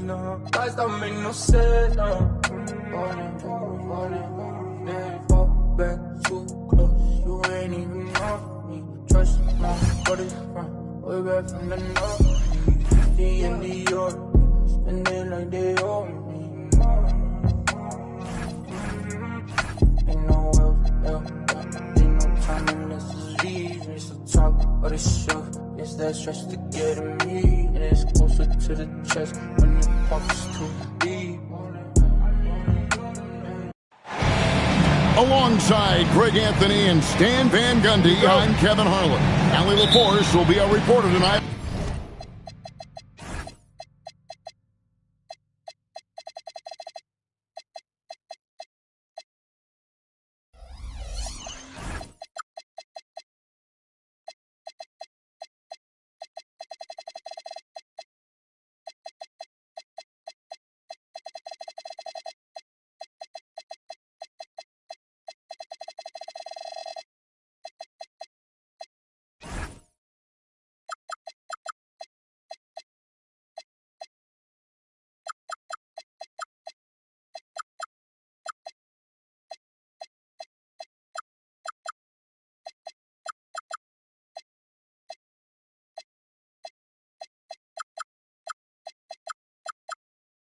no. Lies don't make no sense, no. Falling, then fall back too close. You ain't even know me. Trust me, what is from? Way back from the north. The in New York, spending like they owe me. Ain't no ain't no time unless it's leave. It's the top of the shelf. It's that stretch to get at me, and it's closer to the chest when it walks too deep. Alongside Greg Anthony and Stan Van Gundy, I'm Kevin Harlan. Allie LaForce will be our reporter tonight.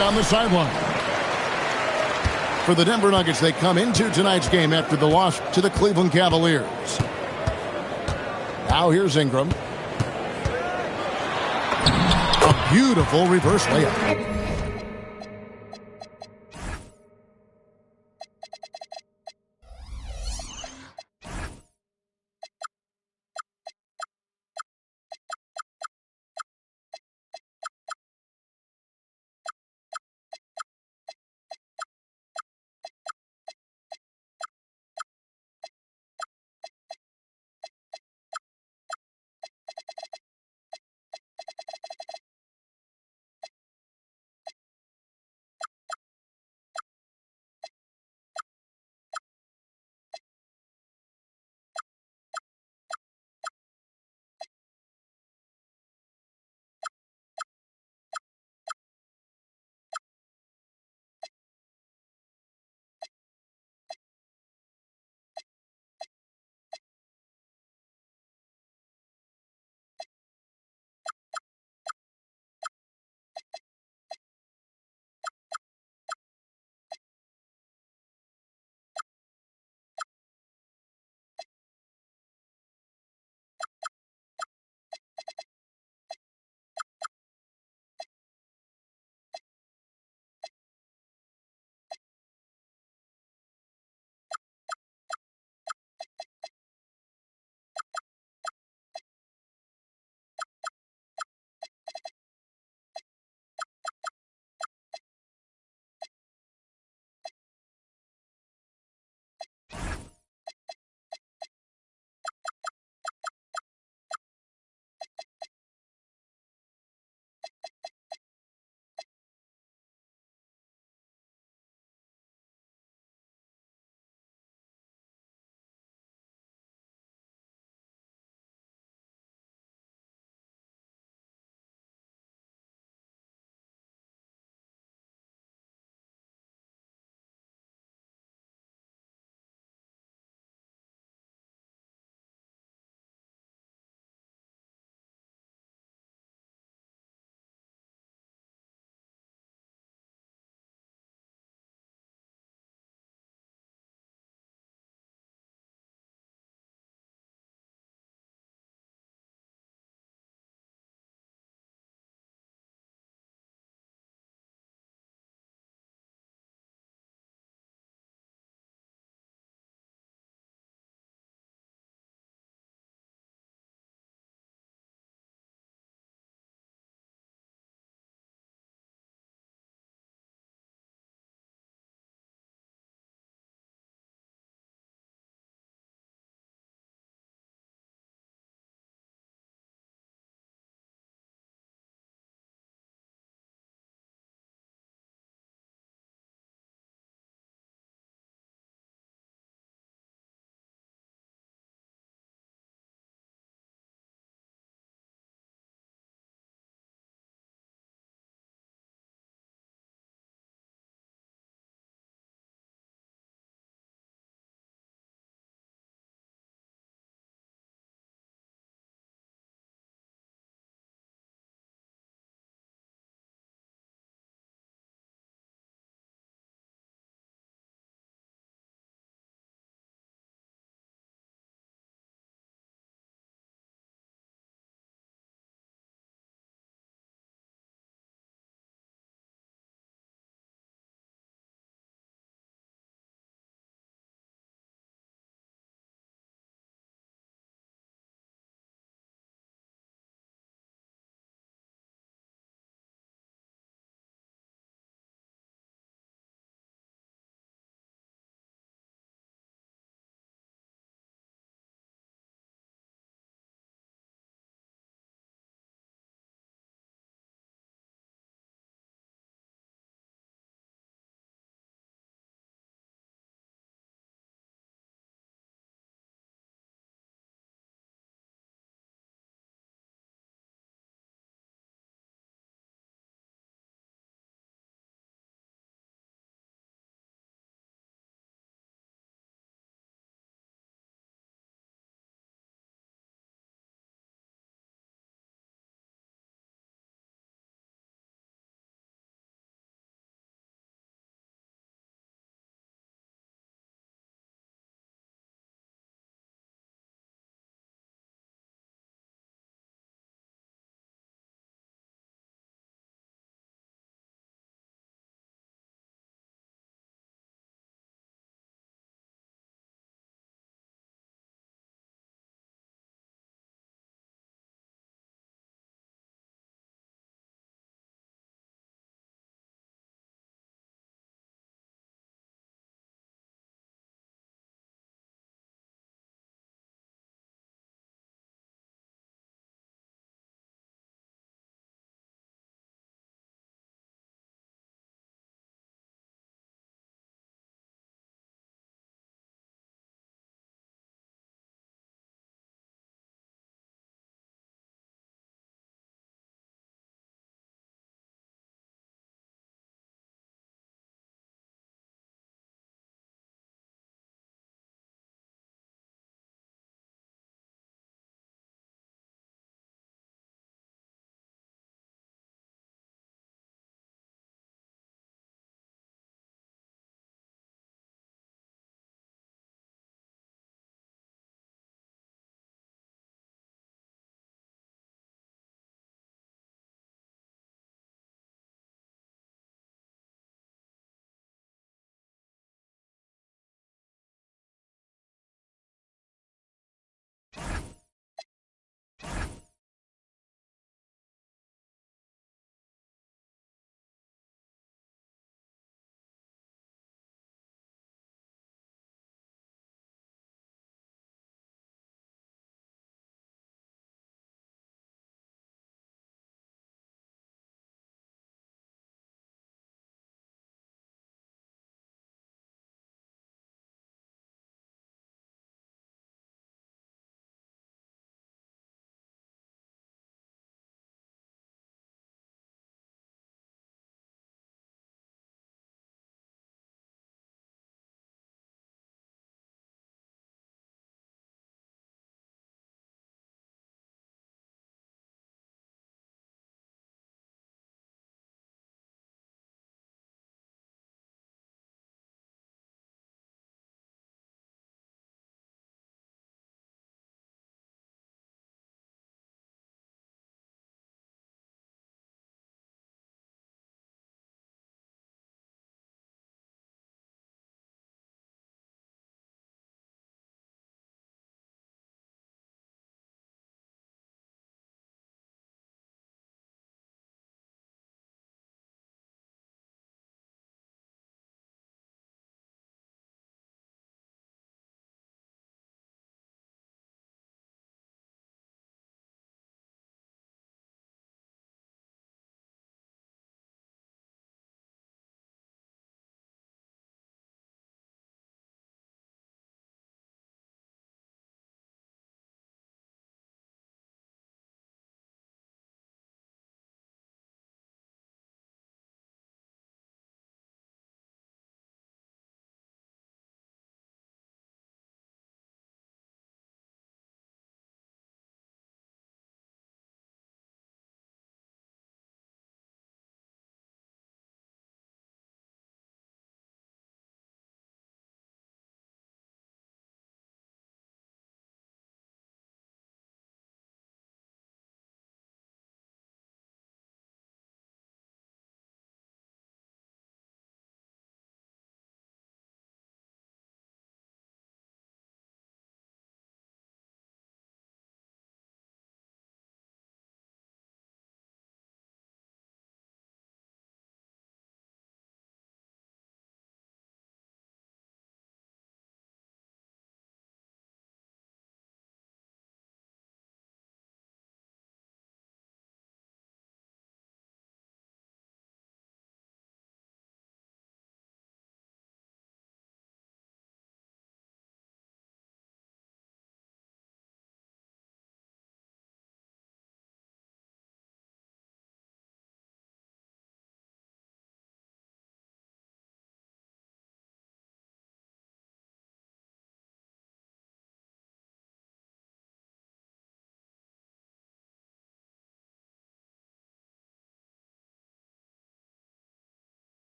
On the sideline. For the Denver Nuggets, they come into tonight's game after the loss to the Cleveland Cavaliers. Now here's Ingram. A beautiful reverse layup.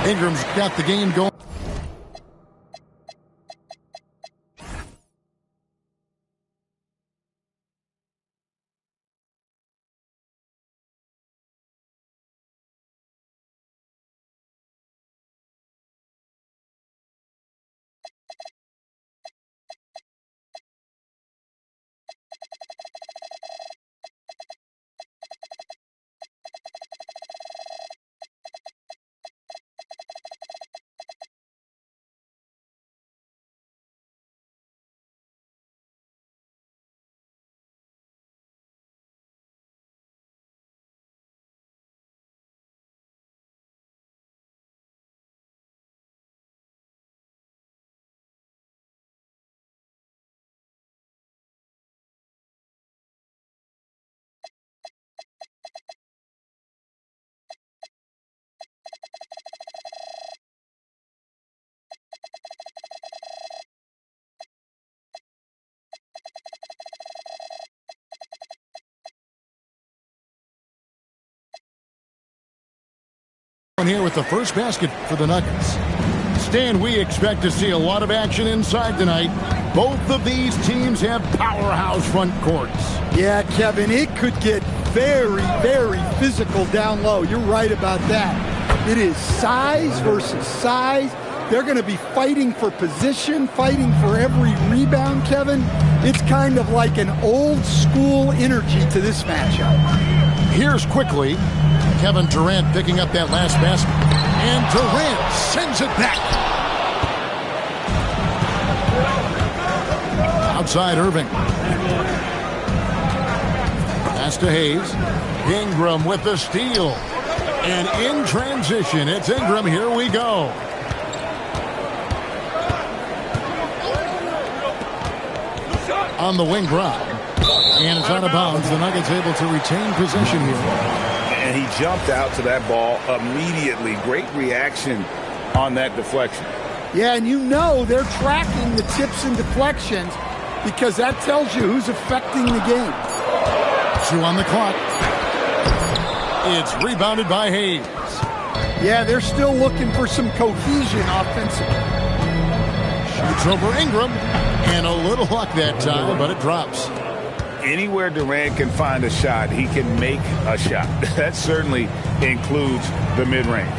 Ingram's got the game going. Here with the first basket for the Nuggets. Stan, we expect to see a lot of action inside tonight. Both of these teams have powerhouse front courts. Yeah, Kevin, it could get very, very physical down low. You're right about that. It is size versus size. They're going to be fighting for position, fighting for every rebound, Kevin. It's kind of like an old school energy to this matchup. Here's quickly Kevin Durant picking up that last basket. And Durant sends it back. Outside Irving. Pass to Hayes. Ingram with the steal. And in transition, it's Ingram. Here we go. On the wing, Brown. And it's out of bounds. The Nuggets able to retain possession here. And he jumped out to that ball immediately. Great reaction on that deflection. Yeah, and you know they're tracking the tips and deflections because that tells you who's affecting the game. 2 on the clock. It's rebounded by Hayes. Yeah, they're still looking for some cohesion offensively. Shoots over Ingram. And a little luck that time, but it drops. Anywhere Durant can find a shot, he can make a shot. That certainly includes the mid-range.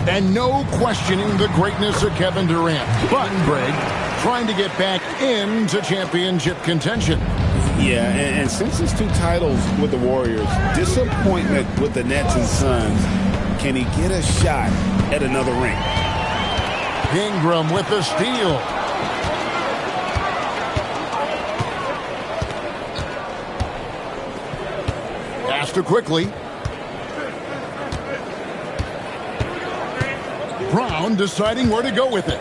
And no questioning the greatness of Kevin Durant. But Greg trying to get back into championship contention. Yeah, and since his 2 titles with the Warriors, disappointment with the Nets and Suns, can he get a shot at another ring? Ingram with the steal. Faster quickly. Brown deciding where to go with it.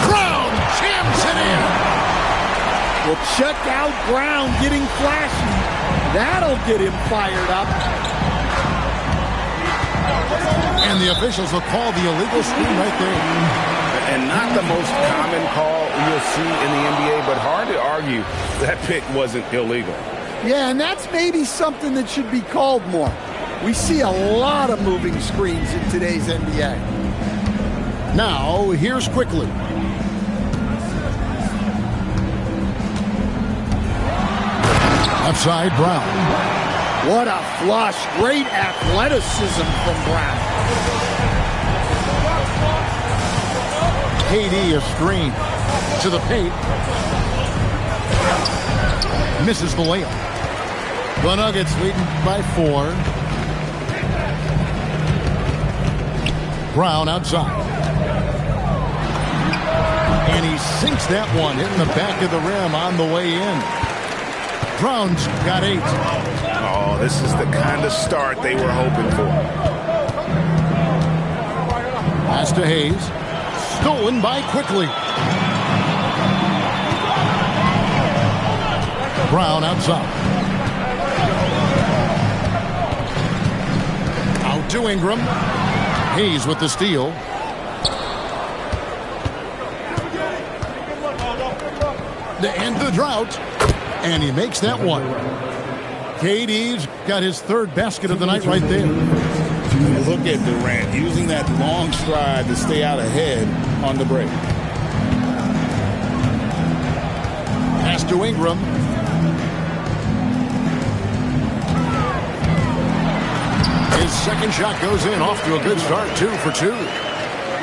Brown jams it in. Well, check out Brown getting flashy. That'll get him fired up. And the officials will call the illegal screen right there. And not the most common call you'll see in the NBA, but hard to argue that pick wasn't illegal. Yeah, and that's maybe something that should be called more. We see a lot of moving screens in today's NBA. Now, here's quickly. Outside Brown. What a flush. Great athleticism from Brown. KD a screen to the paint. Misses the layup. The Nuggets leading by 4. Brown outside. And he sinks that one, hitting the back of the rim on the way in. Brown's got 8. Oh, this is the kind of start they were hoping for. Pass to Hayes. Stolen by Quickly. Brown outside. Out to Ingram. Hayes with the steal. To end the drought. And he makes that one. KD's got his third basket of the night right there. Look at Durant using that long stride to stay out ahead on the break. Pass to Ingram. His second shot goes in, off to a good start, 2 for 2.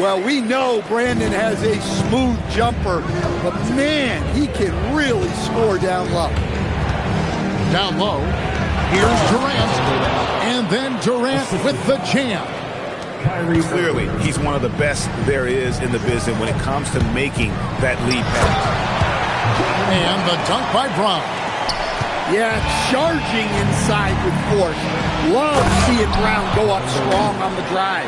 Well, we know Brandon has a smooth jumper, but man, he can really score down low. Down low, here's Durant, and then Durant with the jam. Clearly, he's one of the best there is in the business when it comes to making that lead pass. And the dunk by Brown. Yeah, charging inside with force. Love seeing Brown go up strong on the drive.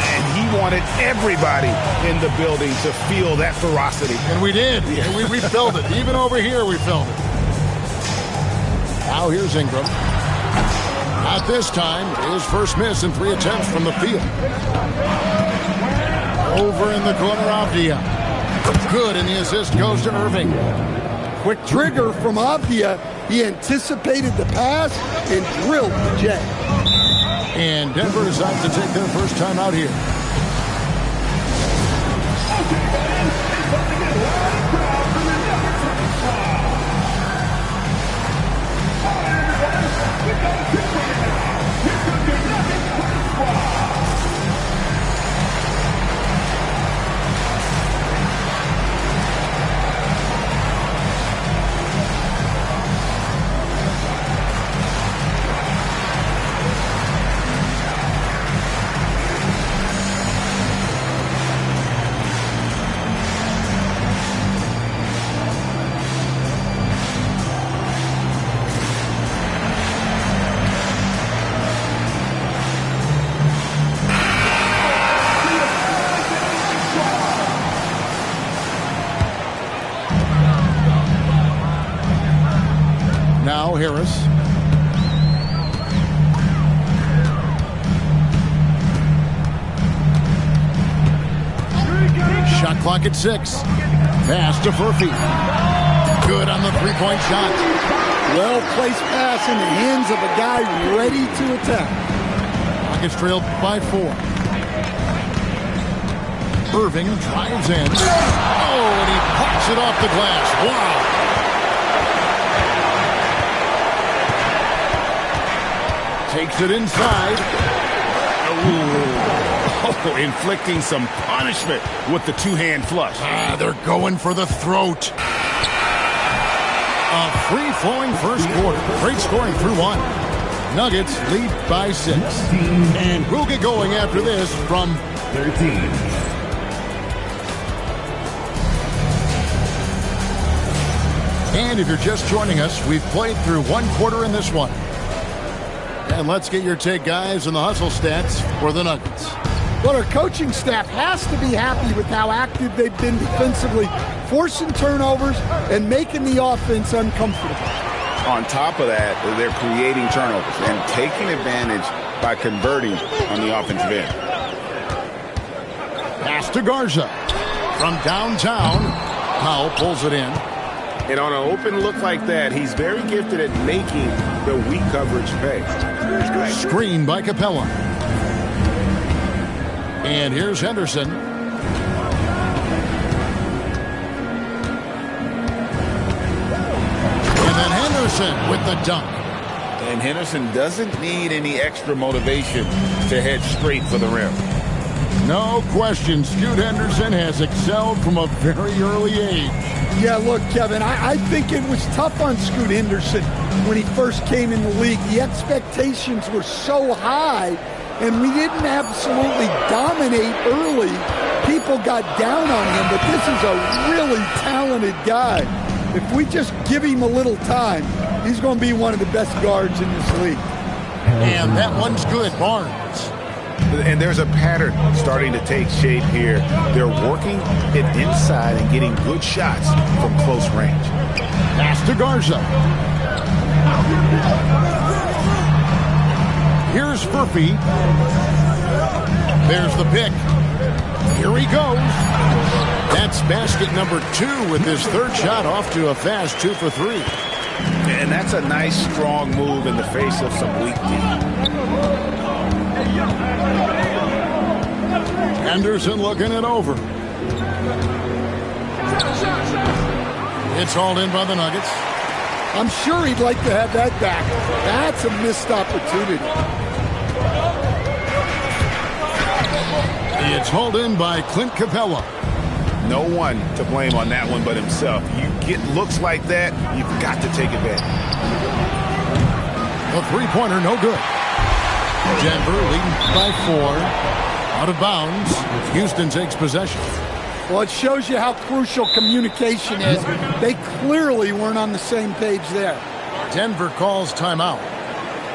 And he wanted everybody in the building to feel that ferocity. And we did. We felt it. Even over here, we felt it. Now here's Ingram. At this time, his first miss in 3 attempts from the field. Over in the corner, Avdia. Good, and the assist goes to Irving. Quick trigger from Avdia. He anticipated the pass and drilled the J. And Denver decides to take their first time out here. Now Harris. Shot clock at 6. Pass to Furphy. Good on the three-point shot. Well-placed pass in the hands of a guy ready to attack. Rockets trailed by 4. Irving drives in. Oh, and he pops it off the glass. Wow. Takes it inside. Oh, inflicting some punishment with the two-hand flush. They're going for the throat. A free-flowing first quarter. Great scoring through 1. Nuggets lead by 6. And we'll get going after this from 13. And if you're just joining us, we've played through 1 quarter in this one. And let's get your take, guys, on the hustle stats for the Nuggets. Well, our coaching staff has to be happy with how active they've been defensively, forcing turnovers and making the offense uncomfortable. On top of that, they're creating turnovers and taking advantage by converting on the offensive end. Pass to Garza. From downtown, Powell pulls it in. And on an open look like that, he's very gifted at making the weak coverage pay. Screen by Capella. And here's Henderson. And then Henderson with the dunk. And Henderson doesn't need any extra motivation to head straight for the rim. No question, Scoot Henderson has excelled from a very early age. Yeah, look, Kevin, I think it was tough on Scoot Henderson when he first came in the league. The expectations were so high, and we didn't absolutely dominate early. People got down on him, but this is a really talented guy. If we just give him a little time, he's going to be one of the best guards in this league. And that one's good, Barnes. And there's a pattern starting to take shape here. They're working it inside and getting good shots from close range. Pass to Garza. Here's Furphy. There's the pick. Here he goes. That's basket number 2 with his third shot off to a fast 2 for 3. And that's a nice, strong move in the face of some weak D. Anderson looking it over. It's hauled in by the Nuggets. I'm sure he'd like to have that back. That's a missed opportunity. It's hauled in by Clint Capella. No one to blame on that one but himself. You get looks like that, you've got to take it back. The three-pointer, no good. Denver leading by 4. Out of bounds. Houston takes possession. Well, it shows you how crucial communication is. They clearly weren't on the same page there. Denver calls timeout.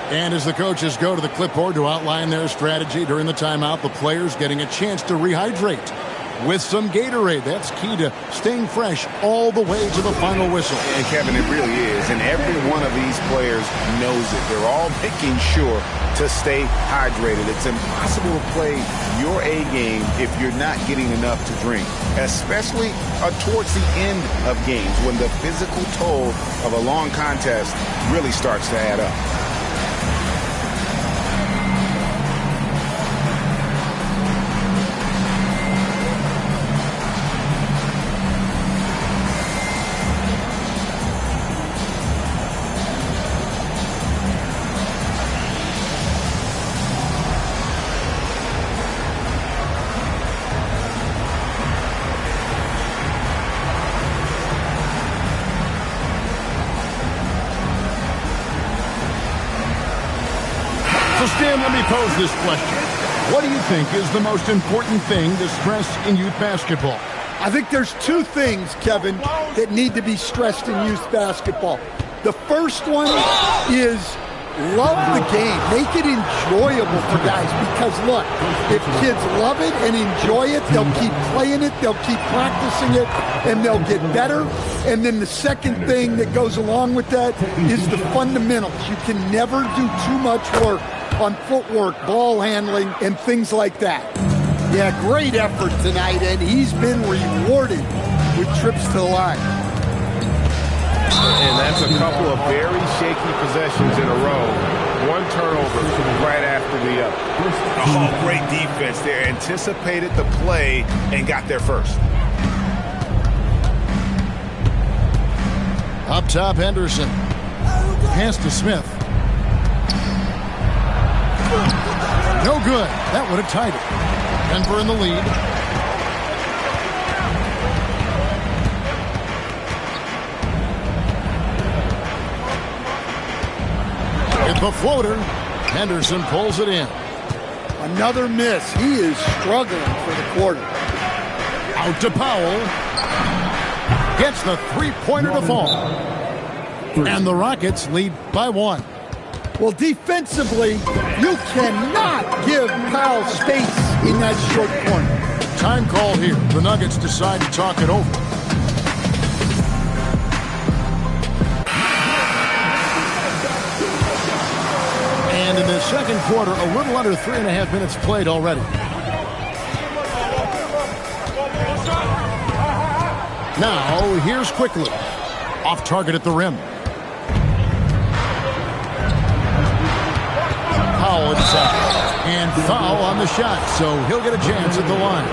And as the coaches go to the clipboard to outline their strategy during the timeout, the players getting a chance to rehydrate with some Gatorade. That's key to staying fresh all the way to the final whistle. And Kevin, it really is. And every one of these players knows it. They're all making sure to stay hydrated. It's impossible to play your A game if you're not getting enough to drink, especially towards the end of games when the physical toll of a long contest really starts to add up. Stan, let me pose this question. What do you think is the most important thing to stress in youth basketball? I think there's two things, Kevin, that need to be stressed in youth basketball. The first one is love the game. Make it enjoyable for guys because, look, if kids love it and enjoy it, they'll keep playing it, they'll keep practicing it, and they'll get better. And then the second thing that goes along with that is the fundamentals. You can never do too much work on footwork, ball handling, and things like that. Yeah, great effort tonight, and he's been rewarded with trips to the line. And that's a couple of very shaky possessions in a row. One turnover right after the other. Oh, great defense there. Anticipated the play and got there first. Up top, Henderson. Pass to Smith. No good. That would have tied it. Denver in the lead. With the floater, Henderson pulls it in. Another miss. He is struggling for the quarter. Out to Powell. Gets the three-pointer to fall. And the Rockets lead by 1. Well, defensively, you cannot give Powell space in that short corner. Time call here. The Nuggets decide to talk it over. And in the second quarter, a little under 3.5 minutes played already. Now, here's Quickly. Off target at the rim. Powell inside. And foul on the shot, so he'll get a chance at the line.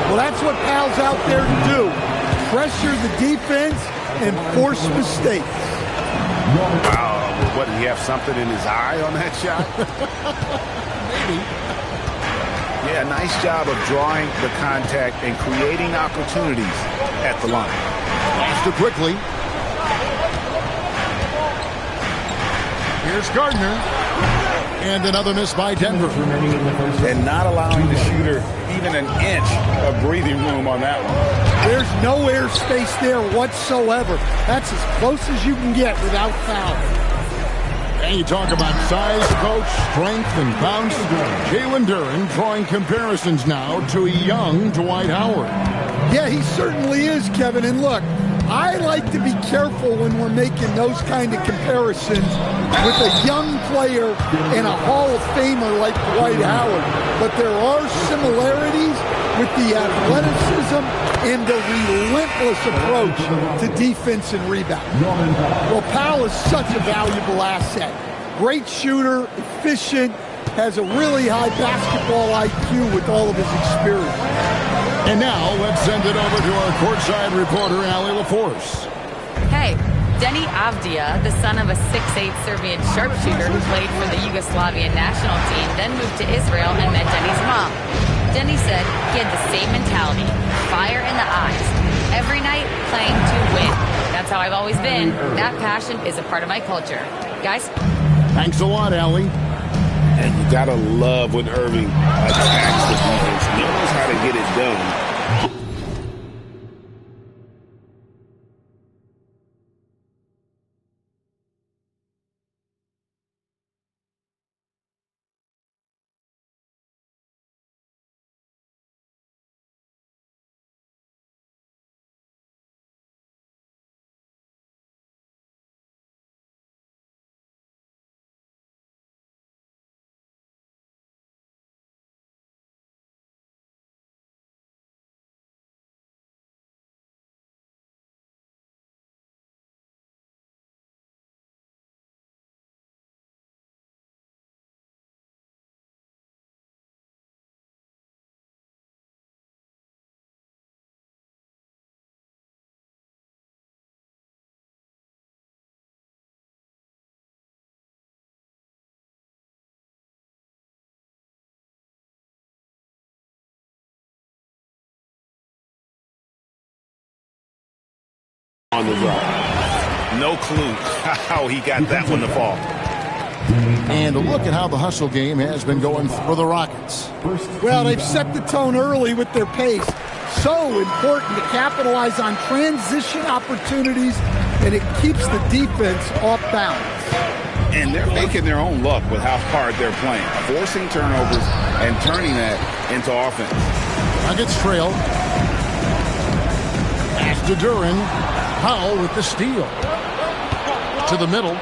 Well, that's what Powell's out there to do. Pressure the defense and force mistakes. Wow. What, did he have something in his eye on that shot? Maybe. Yeah, nice job of drawing the contact and creating opportunities at the line. Pass to Quickly. Here's Gardner. And another miss by Denver. And not allowing the shooter even an inch of breathing room on that one. There's no air space there whatsoever. That's as close as you can get without foul. And you talk about size, coach, strength, and bounce. Jalen Duren drawing comparisons now to a young Dwight Howard. Yeah, he certainly is, Kevin. And look, I like to be careful when we're making those kind of comparisons with a young player and a Hall of Famer like Dwight Howard. But there are similarities with the athleticism and the relentless approach to defense and rebound. Well, Powell is such a valuable asset. Great shooter, efficient, has a really high basketball IQ with all of his experience. And now let's send it over to our courtside reporter, Allie LaForce. Hey, Denny Avdia, the son of a 6'8 Serbian sharpshooter who played for the Yugoslavian national team, then moved to Israel and met Denny's mom. Denny said he had the same mentality, fire in the eyes, every night playing to win. That's how I've always been. That passion is a part of my culture. Guys? Thanks a lot, Allie. And you got to love when Irving attacks the defense, knows how to get it done. On the drive. No clue how he got that one to fall. And look at how the hustle game has been going for the Rockets. Well, they've set the tone early with their pace. So important to capitalize on transition opportunities, and it keeps the defense off balance. And they're making their own luck with how hard they're playing, forcing turnovers and turning that into offense. Nuggets trail. Pass to Duren. Powell with the steal. To the middle.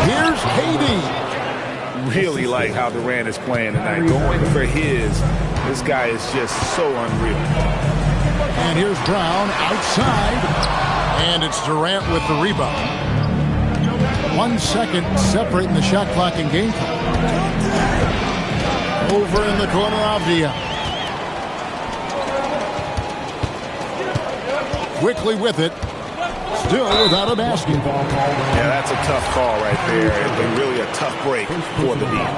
Here's KD. Really like how Durant is playing tonight. Going for his. This guy is just so unreal. And here's Brown outside. And it's Durant with the rebound. 1 second separating the shot clock and game clock. Over in the corner, Avdia. Quickly with it. Still without a basket. Yeah, that's a tough call right there. And really a tough break for the deal.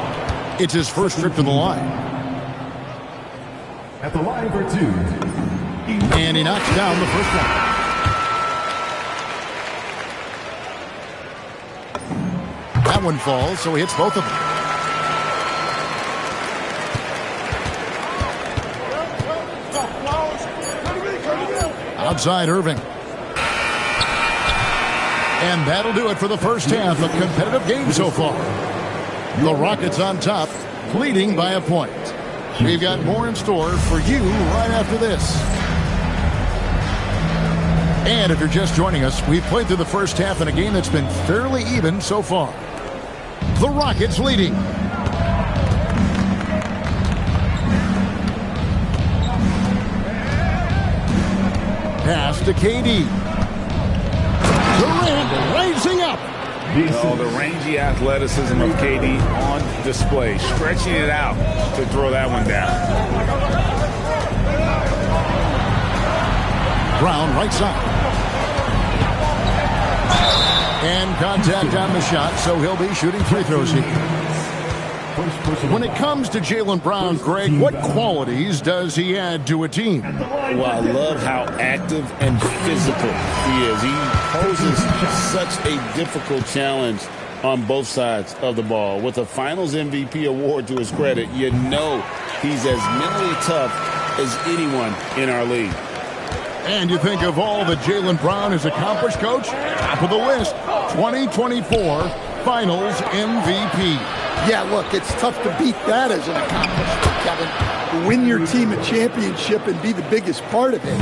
It's his first trip to the line. At the line for two. And he knocks down the first one. That one falls, so he hits both of them. Outside Irving. And that'll do it for the first half. A competitive game so far. The Rockets on top, leading by a point. We've got more in store for you right after this. And if you're just joining us, we've played through the first half in a game that's been fairly even so far. The Rockets leading. Pass to KD. Durant raising up. Oh, the rangy athleticism of KD on display, stretching it out to throw that one down. Brown right side. And contact on the shot, so he'll be shooting free throws here. When it comes to Jaylen Brown, Greg, what qualities does he add to a team? Well, I love how active and physical he is. He poses such a difficult challenge on both sides of the ball. With a Finals MVP award to his credit, you know he's as mentally tough as anyone in our league. And you think of all that Jaylen Brown has accomplished, Coach? Top of the list, 2024 Finals MVP. Yeah, look, it's tough to beat that as an accomplishment, Kevin. win your team a championship and be the biggest part of it.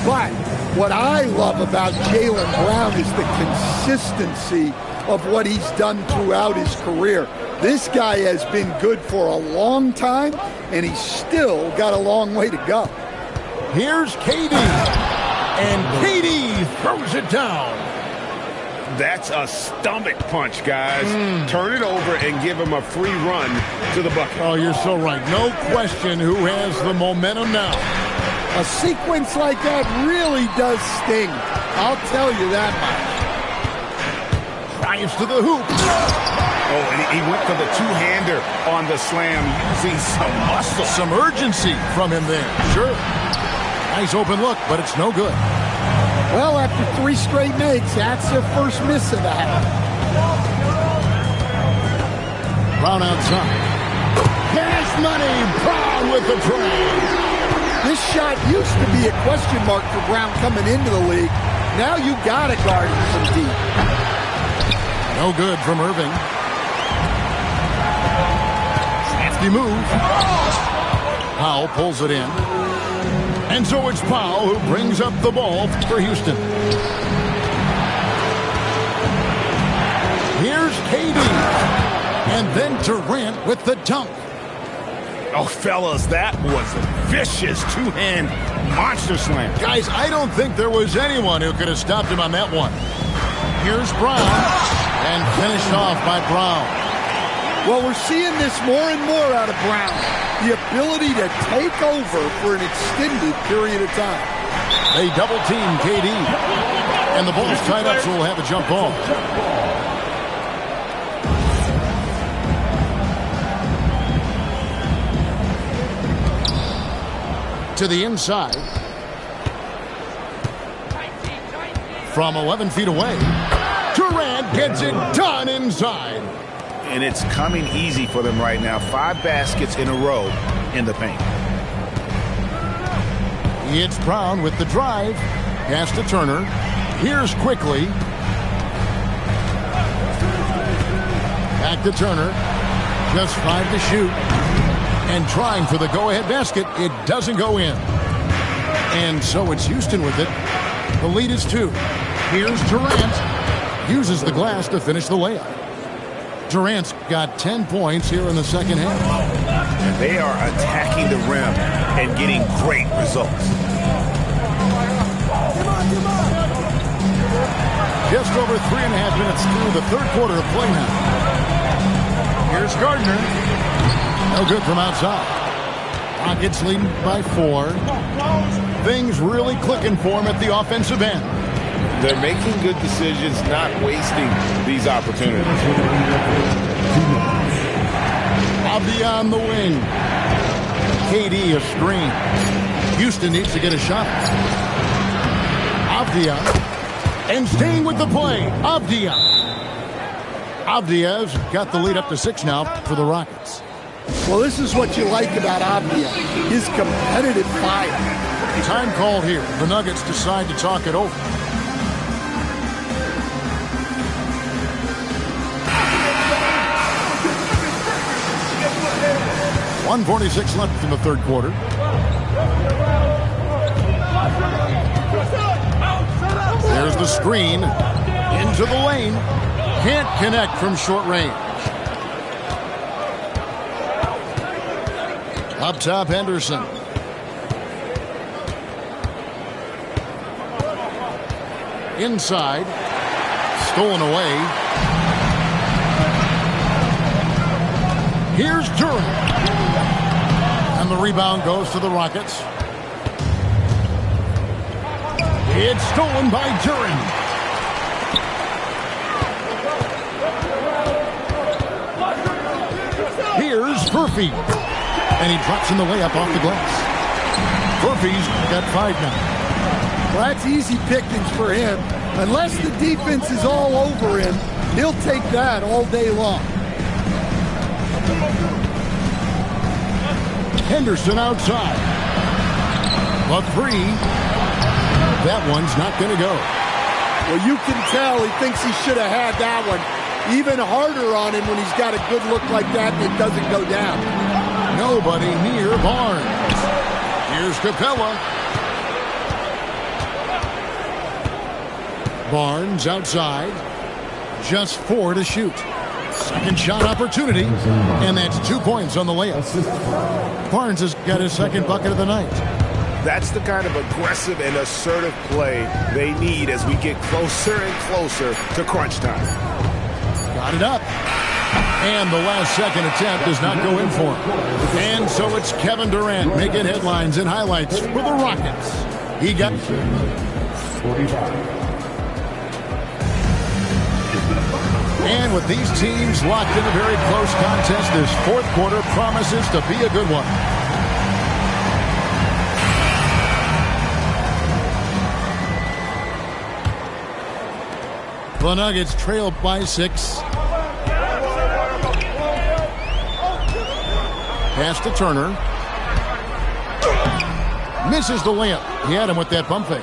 But what I love about Jaylen Brown is the consistency of what he's done throughout his career. This guy has been good for a long time, and he's still got a long way to go. Here's KD, and KD throws it down. That's a stomach punch, guys. Turn it over and give him a free run to the bucket. Oh, you're so right. No question who has the momentum now. A sequence like that really does sting. I'll tell you that much. Drives to the hoop. Oh, and he went for the two-hander on the slam, using some muscle. Some urgency from him there. Sure. Nice open look, but it's no good. Well, after 3 straight makes, that's their first miss of the half. Brown outside. Cash money. Brown with the tray. This shot used to be a question mark for Brown coming into the league. Now you gotta guard it from deep. No good from Irving. Nasty move. Powell pulls it in. And so it's Powell who brings up the ball for Houston. Here's KD. And then Durant with the dunk. Oh, fellas, that was a vicious two-hand monster slam. Guys, I don't think there was anyone who could have stopped him on that one. Here's Brown. And finished off by Brown. Well, we're seeing this more and more out of Brown. The ability to take over for an extended period of time. They double team KD. And the ball's tied up, so we'll have a jump ball. To the inside. From 11 feet away. Durant gets it done inside. And it's coming easy for them right now. 5 baskets in a row in the paint. It's Brown with the drive. Pass to Turner. Here's Quickly. Back to Turner. Just 5 to shoot. And trying for the go-ahead basket. It doesn't go in. And so it's Houston with it. The lead is 2. Here's Durant. Uses the glass to finish the layup. Durant's got 10 points here in the second half. And they are attacking the rim and getting great results. Just over 3.5 minutes through the third quarter of play now. Here's Gardner. No good from outside. Rockets leading by 4. Things really clicking for him at the offensive end. They're making good decisions, not wasting these opportunities. Avdia on the wing. KD a screen. Houston needs to get a shot. Avdia. And staying with the play, Avdia. Avdia's got the lead up to 6 now for the Rockets. Well, this is what you like about Avdia. His competitive fire. Time called here. The Nuggets decide to talk it over. 1:46 left in the third quarter. There's the screen. Into the lane. Can't connect from short range. Up top, Henderson. Inside. Stolen away. Here's Durant. And the rebound goes to the Rockets. It's stolen by Durant. Here's Furphy. And he drops in the layup off the glass. Furphy's got 5 now. Well, that's easy pickings for him. Unless the defense is all over him, he'll take that all day long. Henderson outside. A 3. That one's not going to go. Well, you can tell he thinks he should have had that one. Even harder on him when he's got a good look like that and it doesn't go down. Nobody near Barnes. Here's Capella. Barnes outside. Just 4 to shoot. Second shot opportunity. And that's 2 points on the layup. Barnes has got his second bucket of the night. That's the kind of aggressive and assertive play they need as we get closer and closer to crunch time. Got it up. And the last second attempt does not go in for him. And so it's Kevin Durant making headlines and highlights for the Rockets. He got... And with these teams locked in a very close contest, this fourth quarter promises to be a good one. The Nuggets trail by 6. Pass to Turner. Misses the layup. He had him with that pump fake.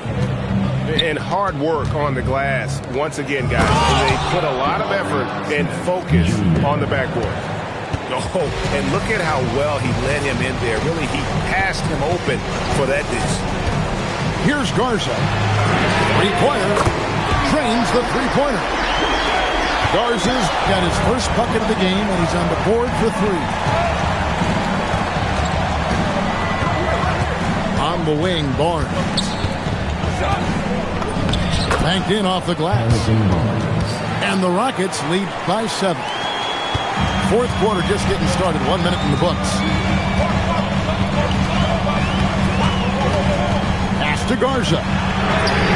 And hard work on the glass. Once again, guys, they put a lot of effort and focus on the backboard. Oh, and look at how well he led him in there. Really, he passed him open for that dish. Here's Garza. Three-pointer. Trains the three-pointer. Garza's got his first bucket of the game, and he's on the board for 3. On the wing, Barnes. Banked in off the glass. And the Rockets lead by 7. Fourth quarter just getting started. 1 minute in the books. Pass to Garza.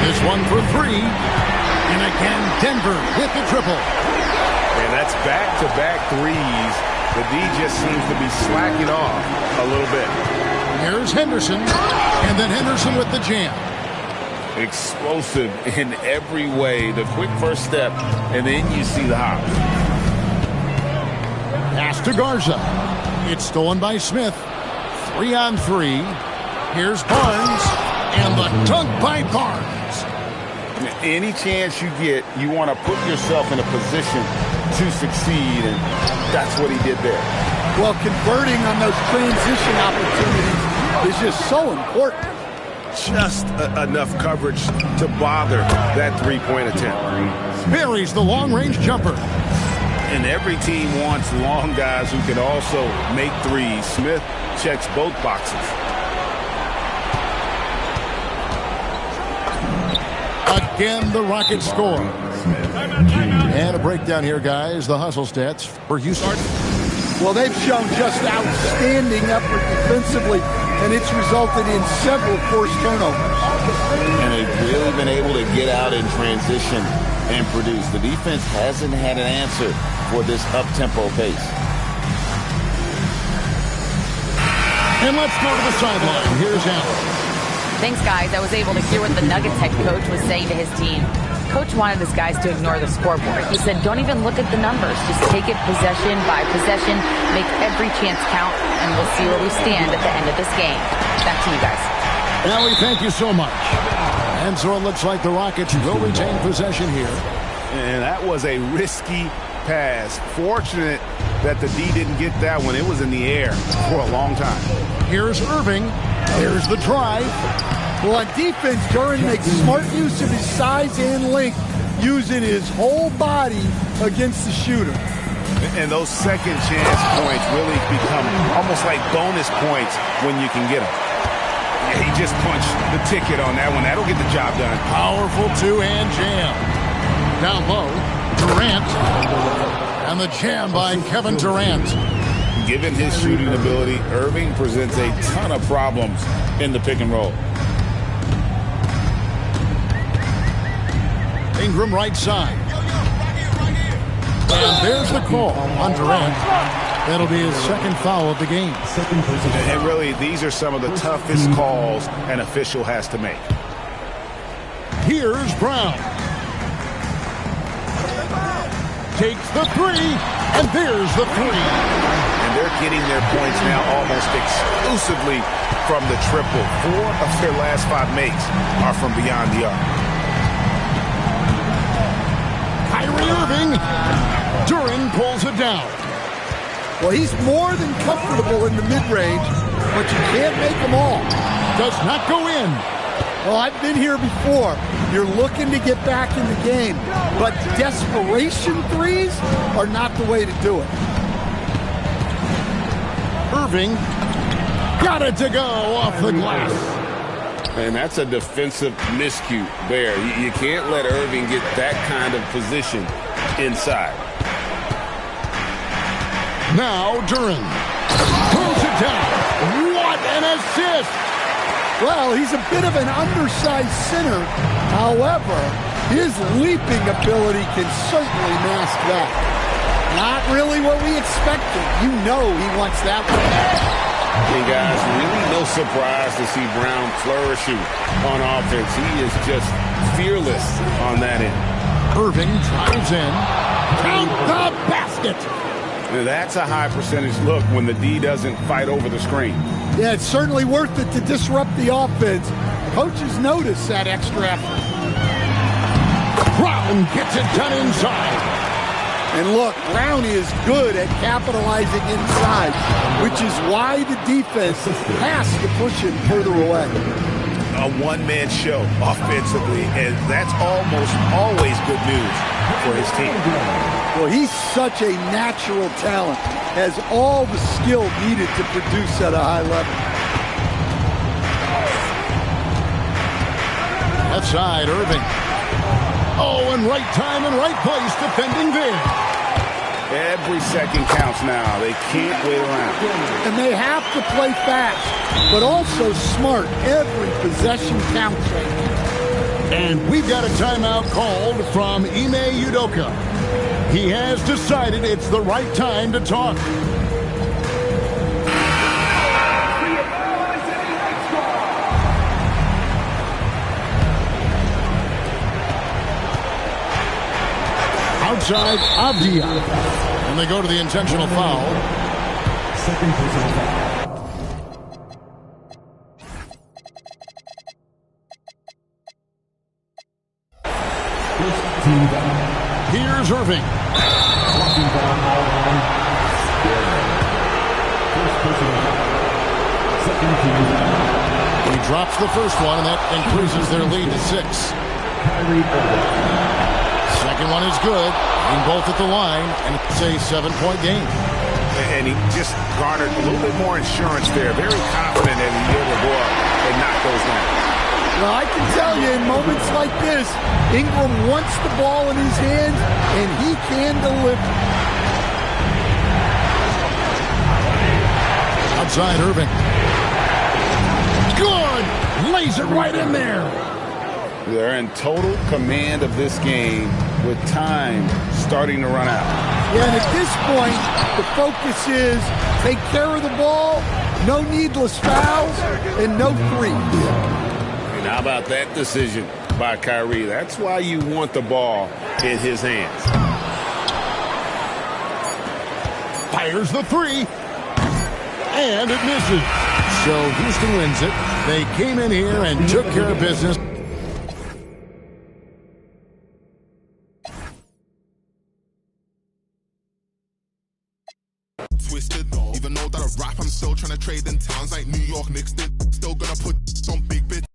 This one for 3. And again, Denver with the triple. And that's back-to-back threes. The D just seems to be slacking off a little bit. Here's Henderson. And then Henderson with the jam. Explosive in every way. The quick first step, and then you see the hop. Pass to Garza. It's stolen by Smith. 3-on-3. Here's Barnes. And the dunk by Barnes. Any chance you get, you want to put yourself in a position to succeed, and that's what he did there. Well, converting on those transition opportunities is just so important. Just enough coverage to bother that three-point attempt. Buries the long-range jumper. And every team wants long guys who can also make threes. Smith checks both boxes. Again, the Rockets score. And a breakdown here, guys. The hustle stats for Houston. Well, they've shown just outstanding effort defensively, and it's resulted in several forced turnovers. And they've really been able to get out in transition and produce. The defense hasn't had an answer for this up-tempo pace. And let's go to the sideline. Here's Allen. Thanks, guys. I was able to hear what the Nuggets head coach was saying to his team. Coach wanted his guys to ignore the scoreboard. He said, don't even look at the numbers. Just take it possession by possession, make every chance count, and we'll see where we stand at the end of this game. Back to you guys. Ellie, thank you so much. And so it looks like the Rockets will retain possession here. And that was a risky pass. Fortunate that the D didn't get that one. It was in the air for a long time. Here's Irving. Here's the drive. Well, on defense, Duran makes smart use of his size and length, using his whole body against the shooter. And those second chance points really become almost like bonus points when you can get them. He just punched the ticket on that one. That'll get the job done. Powerful two-hand jam. Down low, Durant. And the jam by Kevin Durant. Given his shooting ability, Irving presents a ton of problems in the pick and roll. Ingram right side. And there's the call on Durant. That'll be his second foul of the game. And really, these are some of the toughest calls an official has to make. Here's Brown. Takes the three, and there's the three. And they're getting their points now almost exclusively from the triple. 4 of their last 5 makes are from beyond the arc. Kyrie Irving. Duran pulls it down. Well, he's more than comfortable in the mid-range, but you can't make them all. Does not go in. Well, I've been here before. You're looking to get back in the game, but desperation threes are not the way to do it. Irving got it to go off the glass. And that's a defensive miscue there. You can't let Irving get that kind of position inside. Now Duren pulls it down. What an assist! Well, he's a bit of an undersized center. However, his leaping ability can certainly mask that. Not really what we expected. You know he wants that one. And guys, really no surprise to see Brown flourishing on offense. He is just fearless on that end. Irving drives in. Count the basket. That's a high percentage look when the D doesn't fight over the screen. Yeah, it's certainly worth it to disrupt the offense. Coaches notice that extra effort. Brown gets it done inside. And look, Brown is good at capitalizing inside, which is why the defense has to push him further away. A one-man show offensively, and that's almost always good news for his team. Well, he's such a natural talent, has all the skill needed to produce at a high level. Left side, Irving. Oh, and right time and right place defending there. Every second counts now. They can't wait around. And they have to play fast, but also smart. Every possession counts right now. And we've got a timeout called from Ime Udoka. He has decided it's the right time to talk. Outside, Avdia. And they go to the intentional foul. Second personal foul. First team foul. Here's Irving. Blocking foul all on. First personal foul. Second team foul. He drops the first one, and that increases their lead to 6. Kyrie Irving. Second one is good. In both at the line, and it's a 7-point game. And he just garnered a little bit more insurance there. Very confident that he'll be able to go up and knock those down. Well, I can tell you in moments like this, Ingram wants the ball in his hands, and he can deliver. Outside, Irving. Good! Lays it right in there. They're in total command of this game with time starting to run out. Yeah, and at this point, the focus is take care of the ball, no needless fouls, and no threes. And how about that decision by Kyrie? That's why you want the ball in his hands. Fires the three. And it misses. So Houston wins it. They came in here and took care of business. Twisted, even though that I rap, I'm still trying to trade in towns like New York Knicks did. Still gonna put some big bitch.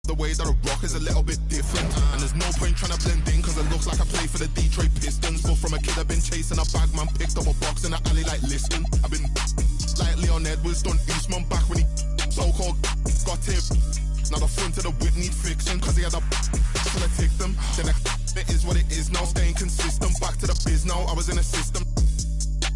The way that I rock is a little bit different, and there's no point trying to blend in, cause it looks like I play for the Detroit Pistons. But from a kid I've been chasing a bag, man, picked up a box in the alley like listen. I've been like Leon Edwards, done Eastman back when he so-called got him. Now the front of the whip need fixing, cause he had a till I tick them. Then it is what it is now, staying consistent. Back to the biz now, I was in a system.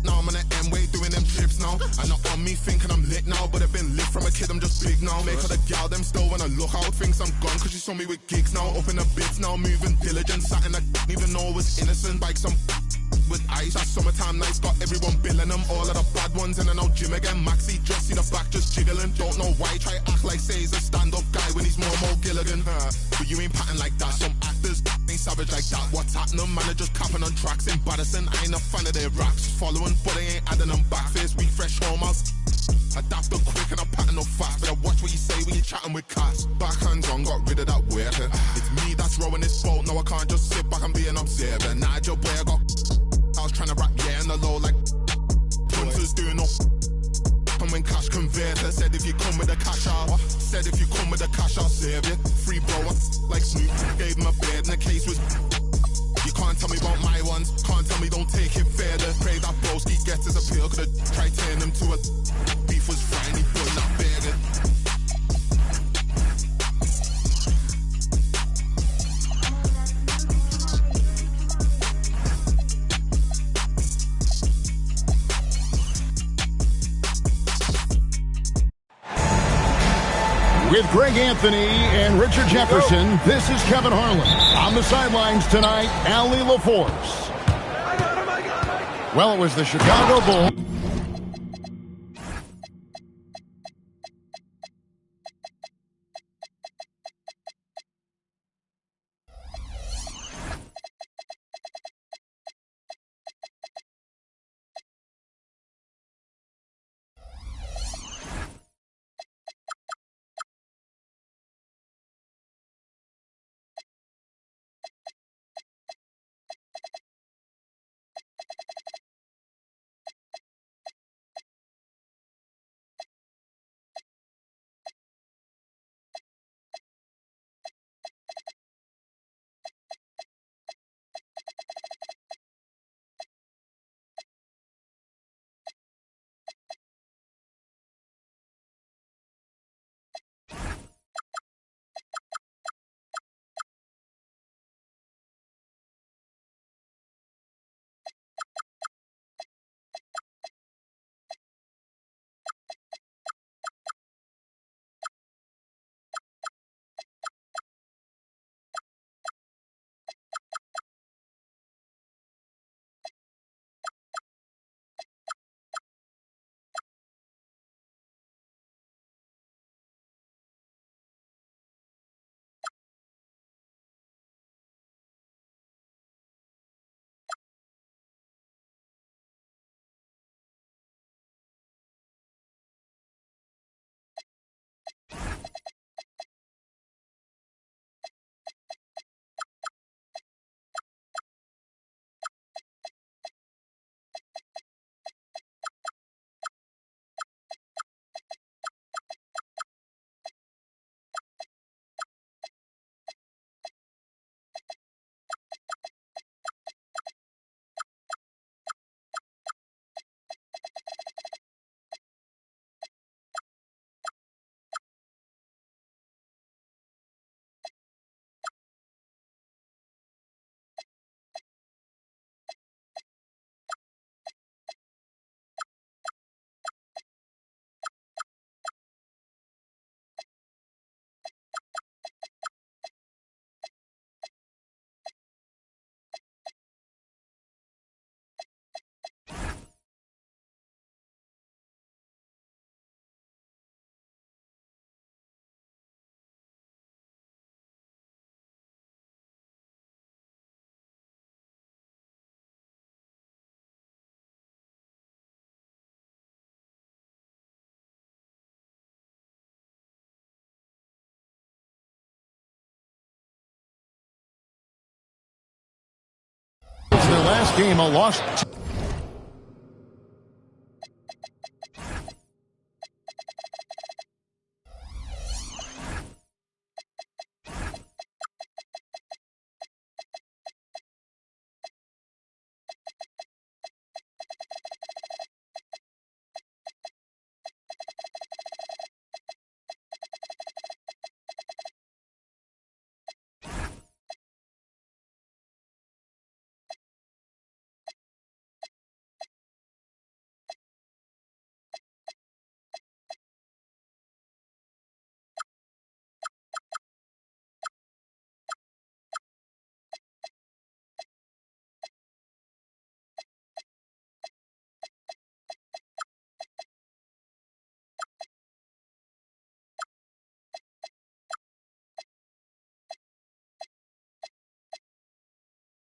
Now I'm on the M-way doing them trips now. And not on me thinking I'm lit now, but I've been lit from a kid, I'm just big now. Make all the gal them still when I look out, thinks I'm gone, cause she saw me with gigs now. Up in the bits now, moving diligent, something I didn't even know was innocent. Like some with ice, that summertime nights got everyone billing them. All of the bad ones in and out gym again. Maxi just see the back just jiggling. Don't know why, try act like say he's a stand-up guy when he's more Gilligan. But you ain't patting like that, some actors ain't savage like that. What's happening, man, they're just capping on tracks, embarrassing. I ain't a fan of their raps, following, but they ain't adding them back. Face weak, fresh home out. Adapt them quick and I'm patting up fast. Better watch what you say when you're chatting with cats. Backhands on, got rid of that weird. It's me that's rowing this boat, now I can't just sit back and be an observer. Nigel Boy, I got tryna rap, yeah, on the low like Hunters doing all. And when cash converts, I said if you come with the cash, said if you come with the cash, I'll serve you. Free bro, like Snoop, gave him a bed and the case was. You can't tell me about my ones, can't tell me don't take it further. Pray that broski gets his appeal, could've tried turn him to a. Beef was frying, he put that burger. With Greg Anthony and Richard Jefferson, this is Kevin Harlan. On the sidelines tonight, Allie LaForce. Well, it was the Chicago Bulls. Their last game, a loss.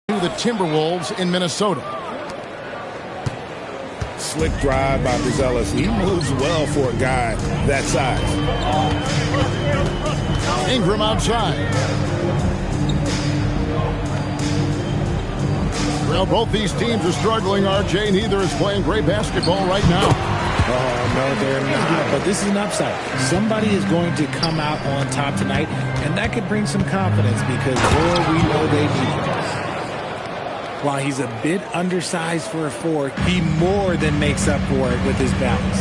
The Timberwolves in Minnesota. Slick drive by Buzelis. He moves well for a guy that size. Ingram outside. Well, both these teams are struggling, RJ. Neither is playing great basketball right now. Oh, no, they're not. But this is an upside. Somebody is going to come out on top tonight, and that could bring some confidence because, boy, we know they need it. While he's a bit undersized for a 4, he more than makes up for it with his balance.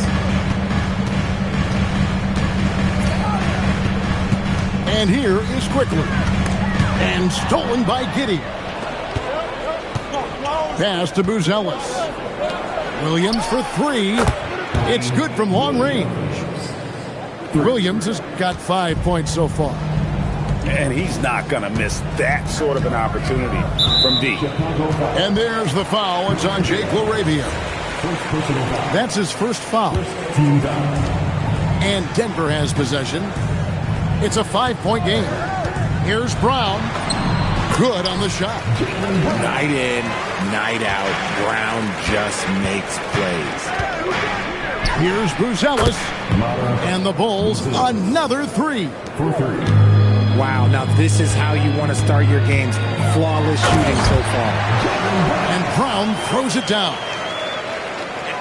And here is Quickly. And stolen by Giddey. Pass to Buzelis. Williams for 3. It's good from long range. Williams has got 5 points so far. And he's not going to miss that sort of an opportunity from deep. And there's the foul. It's on Jake LaRavia. That's his first foul. And Denver has possession. It's a 5-point game. Here's Brown. Good on the shot. Night in, night out, Brown just makes plays. Here's Buzelis. And the Bulls, another 3. Wow, now this is how you want to start your games. Flawless shooting so far. And Brown throws it down.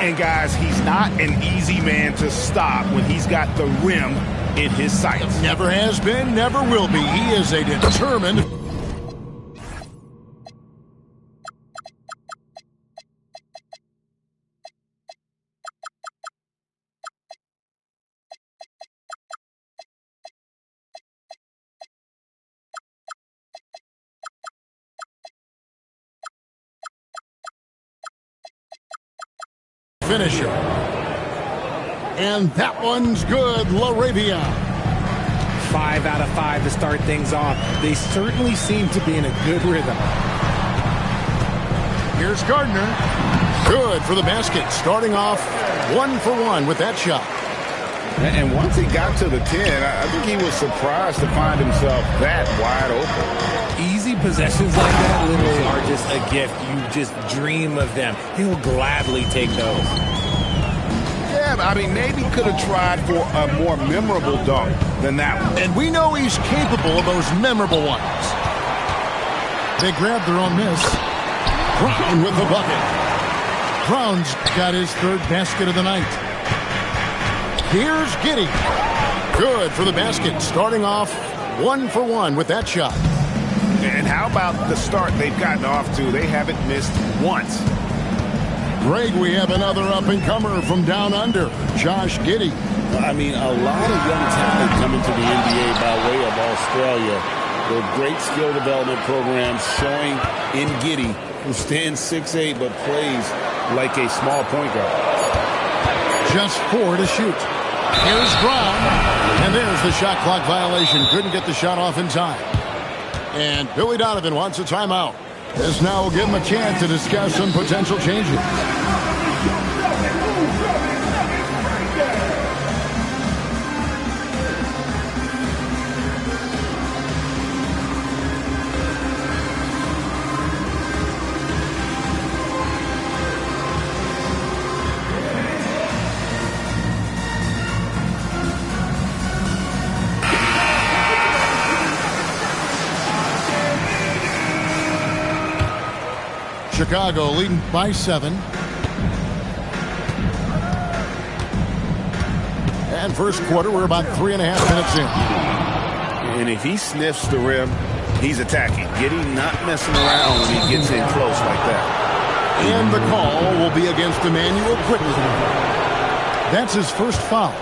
And guys, he's not an easy man to stop when he's got the rim in his sights. Never has been, never will be. He is a determined... finisher. And that one's good. LaRavia. 5 out of 5 to start things off. They certainly seem to be in a good rhythm. Here's Gardner. Good for the basket. Starting off 1 for 1 with that shot. And once he got to the 10, I think he was surprised to find himself that wide open. Easy possessions like that literally are just a gift. You just dream of them. He'll gladly take those. Yeah, I mean, maybe could have tried for a more memorable dunk than that one. And we know he's capable of those memorable ones. They grabbed their own miss. Brown with the bucket. Brown's got his 3rd basket of the night. Here's Giddey. Good for the basket. Starting off 1 for 1 with that shot. And how about the start they've gotten off to? They haven't missed once. Greg, we have another up-and-comer from down under, Josh Giddey. I mean, a lot of young talent coming to the NBA by way of Australia. With great skill development programs showing in Giddey, who stands 6'8", but plays like a small point guard. Just 4 to shoot. Here's Brown. And there's the shot clock violation. Couldn't get the shot off in time. And Billy Donovan wants a timeout. This now will give him a chance to discuss some potential changes. Chicago leading by 7. And first quarter, we're about 3.5 minutes in. And if he sniffs the rim, he's attacking. Giddey not messing around when he gets in close like that. And the call will be against Immanuel Quickly. That's his first foul.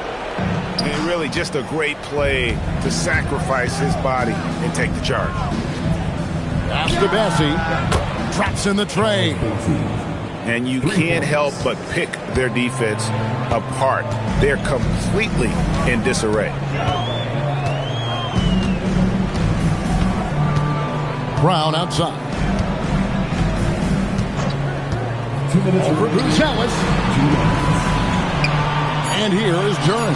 And really just a great play to sacrifice his body and take the charge. Pass to Bassi. Drops in the tray. And you can't help but pick their defense apart. They're completely in disarray. Brown outside. 2 minutes For Buzelis. And here is Duren.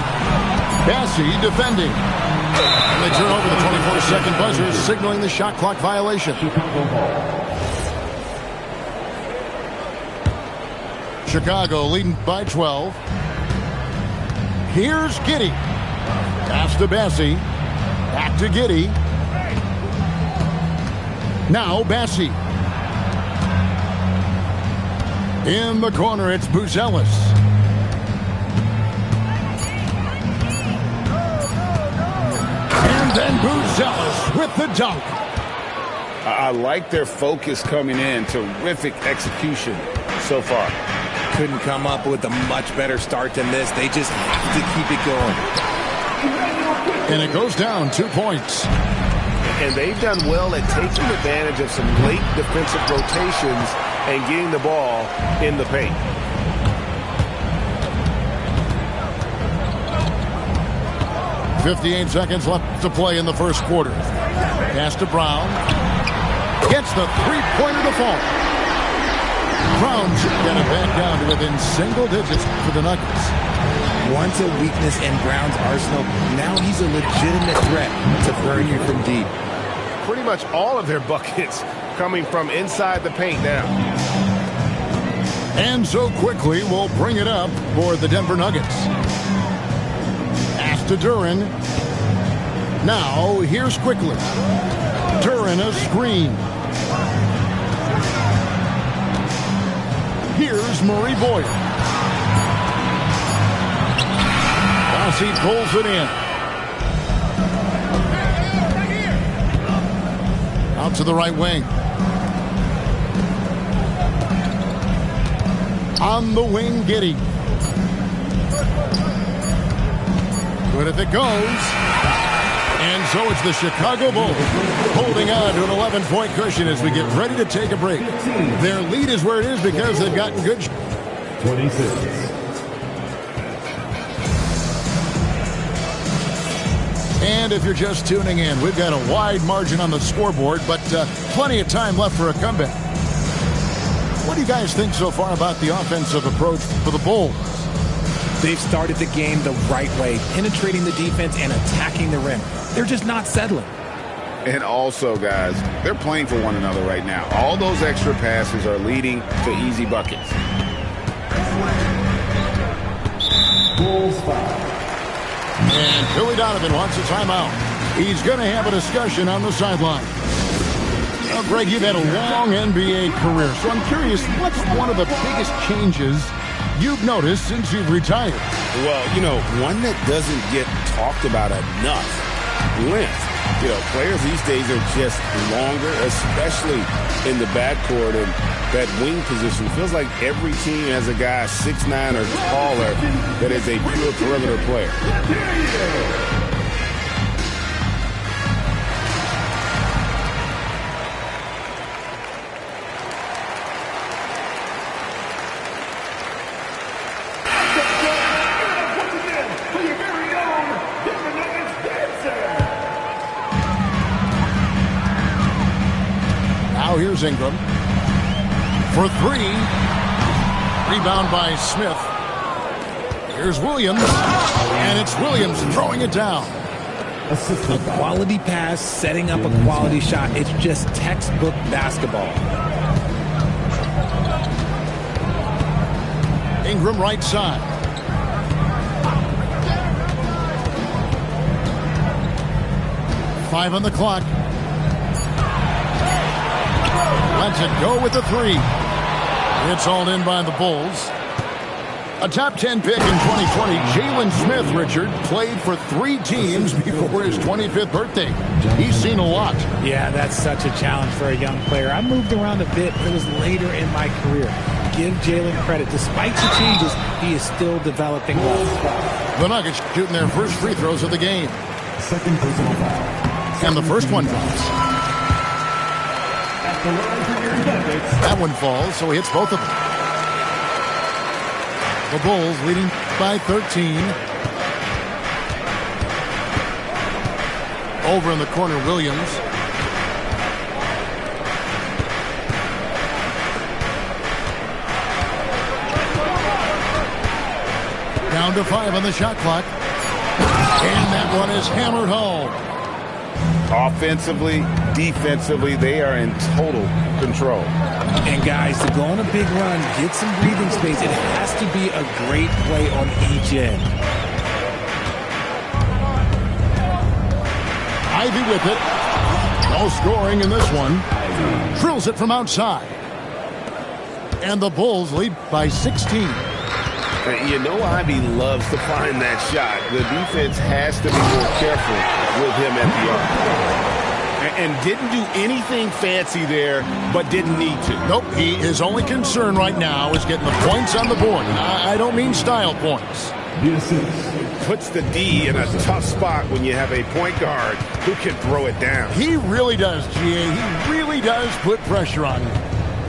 Bassi defending. And they turn over the 24-second buzzer, signaling the shot clock violation. Chicago leading by 12. Here's Giddey. Pass to Bassi. Back to Giddey. Now Bassi. In the corner, it's Buzelis. And then Buzelis with the dunk. I like their focus coming in. Terrific execution so far. Couldn't come up with a much better start than this. They just have to keep it going. And it goes down 2 points. And they've done well at taking advantage of some late defensive rotations and getting the ball in the paint. .58 seconds left to play in the first quarter. Pass to Brown. Gets the three-pointer to fall. Brown should get it back down to within single digits for the Nuggets. Once a weakness in Brown's arsenal, now he's a legitimate threat to burn you from deep. Pretty much all of their buckets coming from inside the paint now. And so quickly, we'll bring it up for the Denver Nuggets. Pass to Duren. Now, here's Quickly. Duren a screen. Here's Murray Boyd. He pulls it in. Out to the right wing. On the wing, Giddey. Good if it goes. And so it's the Chicago Bulls holding on to an 11-point cushion as we get ready to take a break. Their lead is where it is because they've gotten good. 26. And if you're just tuning in, we've got a wide margin on the scoreboard, but plenty of time left for a comeback. What do you guys think so far about the offensive approach for the Bulls? They've started the game the right way, penetrating the defense and attacking the rim. They're just not settling. And also, guys, they're playing for one another right now. All those extra passes are leading to easy buckets. Bulls foul. And Billy Donovan wants a timeout. He's going to have a discussion on the sideline. Well, Greg, you've had a long NBA career, so I'm curious, what's one of the biggest changes you've noticed since you've retired? Well, one that doesn't get talked about enough, length. Players these days are just longer, especially in the backcourt, and that wing position. Feels like every team has a guy 6'9" or taller that is a pure perimeter player. Now here's Ingram. For three. Rebound by Smith. Here's Williams. And it's Williams throwing it down. A quality pass, setting up a quality shot. It's just textbook basketball. Ingram right side. Five on the clock. Lets it go with the three. It's hauled in by the Bulls. A top 10 pick in 2020, Jalen Smith, Richard, played for 3 teams before his 25th birthday. He's seen a lot. Yeah, that's such a challenge for a young player. I moved around a bit. It was later in my career. Give Jalen credit. Despite the changes, he is still developing well. The Nuggets shooting their first free throws of the game. Second personal foul. And the first one falls. That one falls, so he hits both of them. The Bulls leading by 13. Over in the corner, Williams. Down to 5 on the shot clock. And that one is hammered home. Offensively, defensively, they are in total control. And guys, to go on a big run, get some breathing space, it has to be a great play on each end. Ivy with it. No scoring in this one. Drills it from outside. And the Bulls lead by 16. You know Ivy loves to find that shot. The defense has to be more careful with him at the arc. And didn't do anything fancy there, but didn't need to. Nope, his only concern right now is getting the points on the board. I don't mean style points. Puts the D in a tough spot when you have a point guard who can throw it down. He really does, GA. He really does put pressure on you.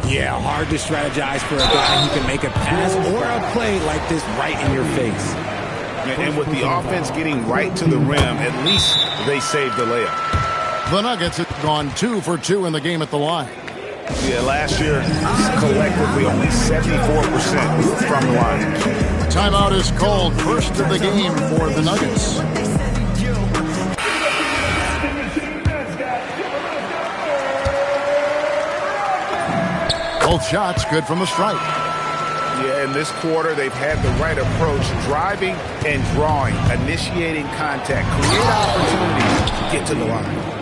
Yeah, hard to strategize for a guy who can make a pass or a play like this right in your face. And with the offense getting right to the rim, at least they saved the layup. The Nuggets have gone 2 for 2 in the game at the line. Yeah, last year, collectively, only 74% from the line. Timeout is called. First of the game for the Nuggets. Both shots good from the stripe. Yeah, in this quarter, they've had the right approach, driving and drawing, initiating contact, create opportunities to get to the line.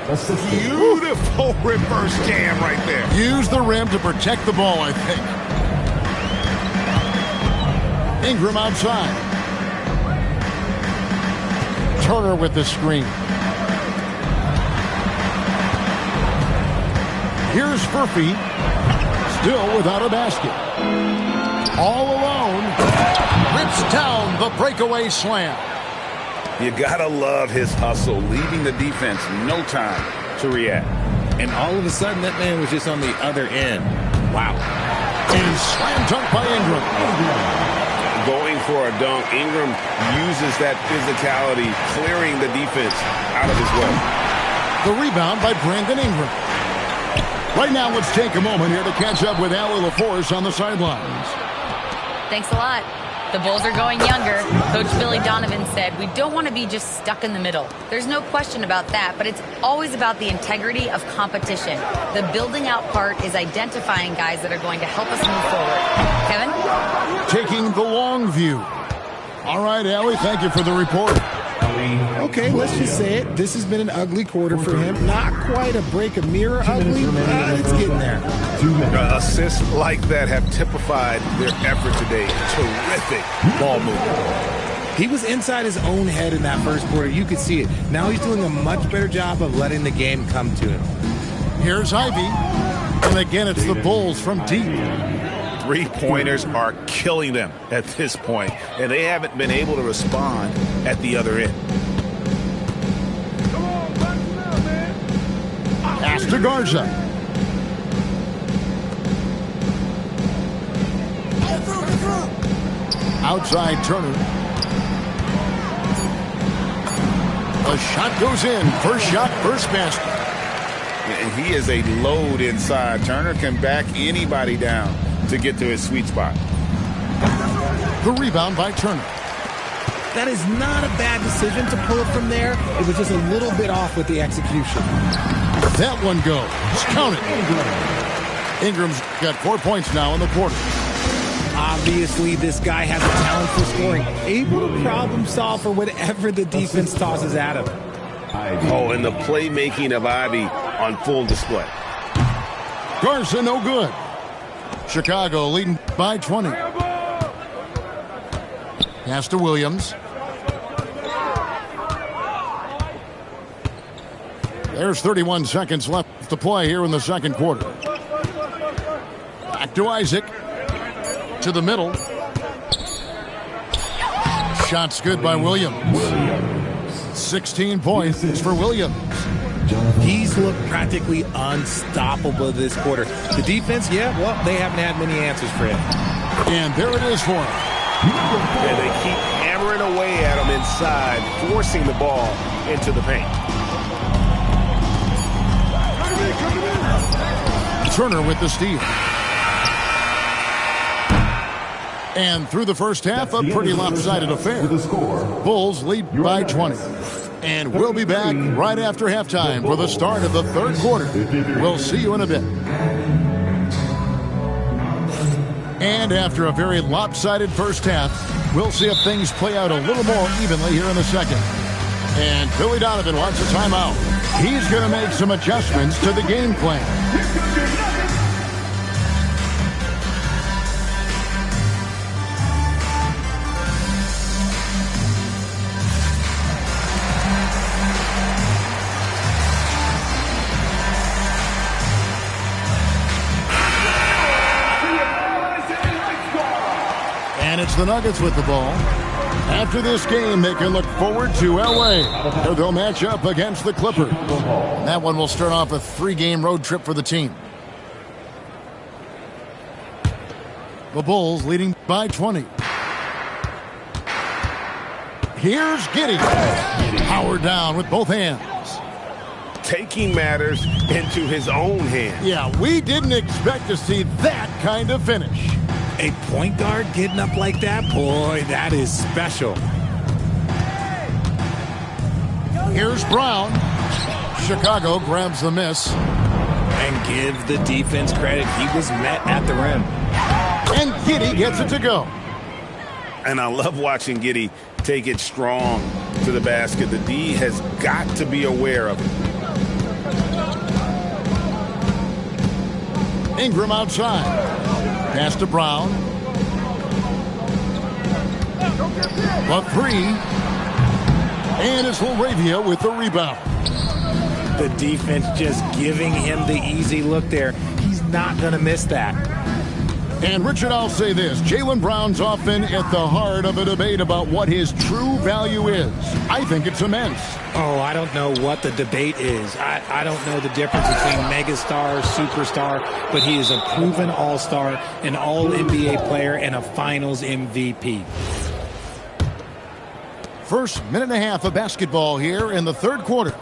Beautiful reverse jam right there. Use the rim to protect the ball, I think. Ingram outside. Turner with the screen. Here's Furphy. Still without a basket. All alone. Rips down the breakaway slam. You gotta love his hustle, leaving the defense no time to react. And all of a sudden, that man was just on the other end. Wow. And slam dunk by Ingram. Going for a dunk, Ingram uses that physicality, clearing the defense out of his way. The rebound by Brandon Ingram. Right now, let's take a moment here to catch up with Allie LaForce on the sidelines. Thanks a lot. The Bulls are going younger. Coach Billy Donovan said, we don't want to be just stuck in the middle. There's no question about that, but it's always about the integrity of competition. The building out part is identifying guys that are going to help us move forward. Kevin? Taking the long view. All right, Allie, thank you for the report. Okay, let's just say it. This has been an ugly quarter for him. Not quite a break a mirror ugly, but it's getting there. Assists like that have typified their effort today. Terrific ball movement. He was inside his own head in that first quarter. You could see it. Now he's doing a much better job of letting the game come to him. Here's Ivy. And again, it's the Bulls from deep. Three-pointers are killing them at this point, and they haven't been able to respond at the other end. Pass to Garza. Outside Turner. The shot goes in. First shot, first basket. And he is a load inside. Turner can back anybody down to get to his sweet spot. The rebound by Turner. That is not a bad decision to pull it from there. It was just a little bit off with the execution. That one goes. Count it. Ingram's got 4 points now in the quarter. Obviously, this guy has a talent for scoring. Able to problem solve for whatever the defense tosses at him. Oh, and the playmaking of Ivy on full display. Garza no good. Chicago leading by 20. Pass to Williams. There's 31 seconds left to play here in the second quarter. Back to Isaac. To the middle. Shots good by Williams. 16 points for Williams. He's looked practically unstoppable this quarter. The defense, yeah, well, they haven't had many answers for him. And there it is for him. And they keep hammering away at him inside, forcing the ball into the paint. Turner with the steal. And through the first half, a pretty lopsided affair. Bulls lead by 20. And we'll be back right after halftime for the start of the third quarter. We'll see you in a bit. And after a very lopsided first half, we'll see if things play out a little more evenly here in the second. And Billy Donovan wants a timeout. He's going to make some adjustments to the game plan. And it's the Nuggets with the ball. After this game, they can look forward to L.A., where they'll match up against the Clippers. That one will start off a 3-game road trip for the team. The Bulls leading by 20. Here's Giddey. Powered down with both hands. Taking matters into his own hands. Yeah, we didn't expect to see that kind of finish. A point guard getting up like that? Boy, that is special. Here's Brown. Chicago grabs the miss. And give the defense credit. He was met at the rim. And Giddey gets it to go. And I love watching Giddey take it strong to the basket. The D has got to be aware of it. Ingram outside. Pass to Brown. A 3. And it's Laravia with the rebound. The defense just giving him the easy look there. He's not going to miss that. And Richard, I'll say this. Jaylen Brown's often at the heart of a debate about what his true value is. I think it's immense. Oh, I don't know what the debate is. I don't know the difference between megastar, superstar, but he is a proven all-star, an all-NBA player, and a finals MVP. First minute and a half of basketball here in the third quarter.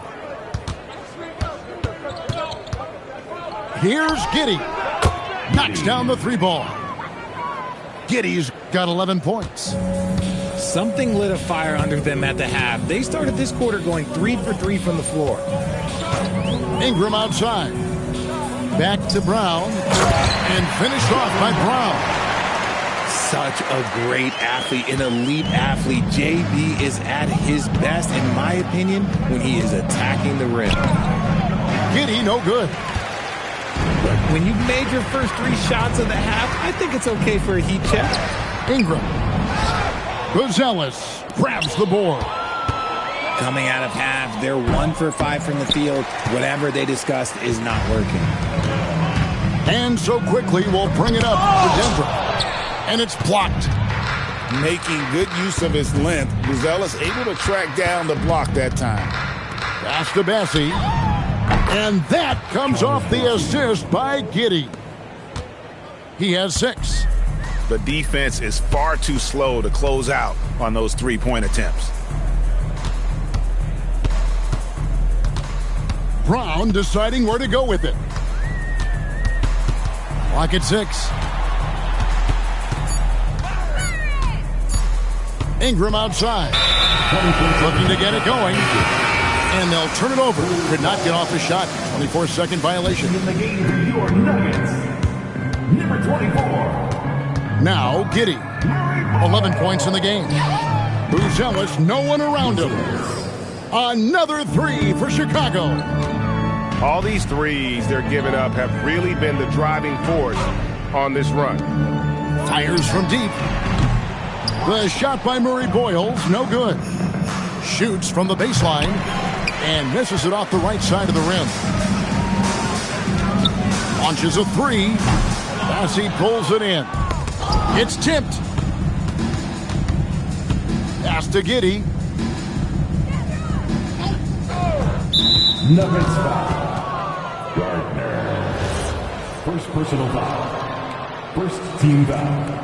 Here's Giddey. Knocks down the 3-ball. Giddey's got 11 points. Something lit a fire under them at the half. They started this quarter going 3 for 3 from the floor. Ingram outside. Back to Brown. And finished off by Brown. Such a great athlete, an elite athlete. JB is at his best, in my opinion, when he is attacking the rim. Giddey, no good. When you've made your first 3 shots of the half, I think it's okay for a heat check. Ingram. Buzelis grabs the board. Coming out of half, they're 1 for 5 from the field. Whatever they discussed is not working. And so quickly we'll bring it up to Denver. And it's blocked. Making good use of his length, Buzelis able to track down the block that time. Pass to Bassie. And that comes off the assist by Giddey. He has 6. The defense is far too slow to close out on those 3-point attempts. Brown deciding where to go with it. Clock at 6. Ingram outside. Looking to get it going. And they'll turn it over. Could not get off the shot. 24-second violation. In the game, your Nuggets, number 24. Now Giddey. 11 points in the game. Buzelis, no one around him. Another 3 for Chicago. All these threes they're giving up have really been the driving force on this run. Fires from deep. The shot by Murray Boyles, no good. Shoots from the baseline and misses it off the right side of the rim. Launches a 3. Bassie pulls it in. It's tipped. Pass to Giddey. Nuggets foul. Gardner. First personal foul. First team foul.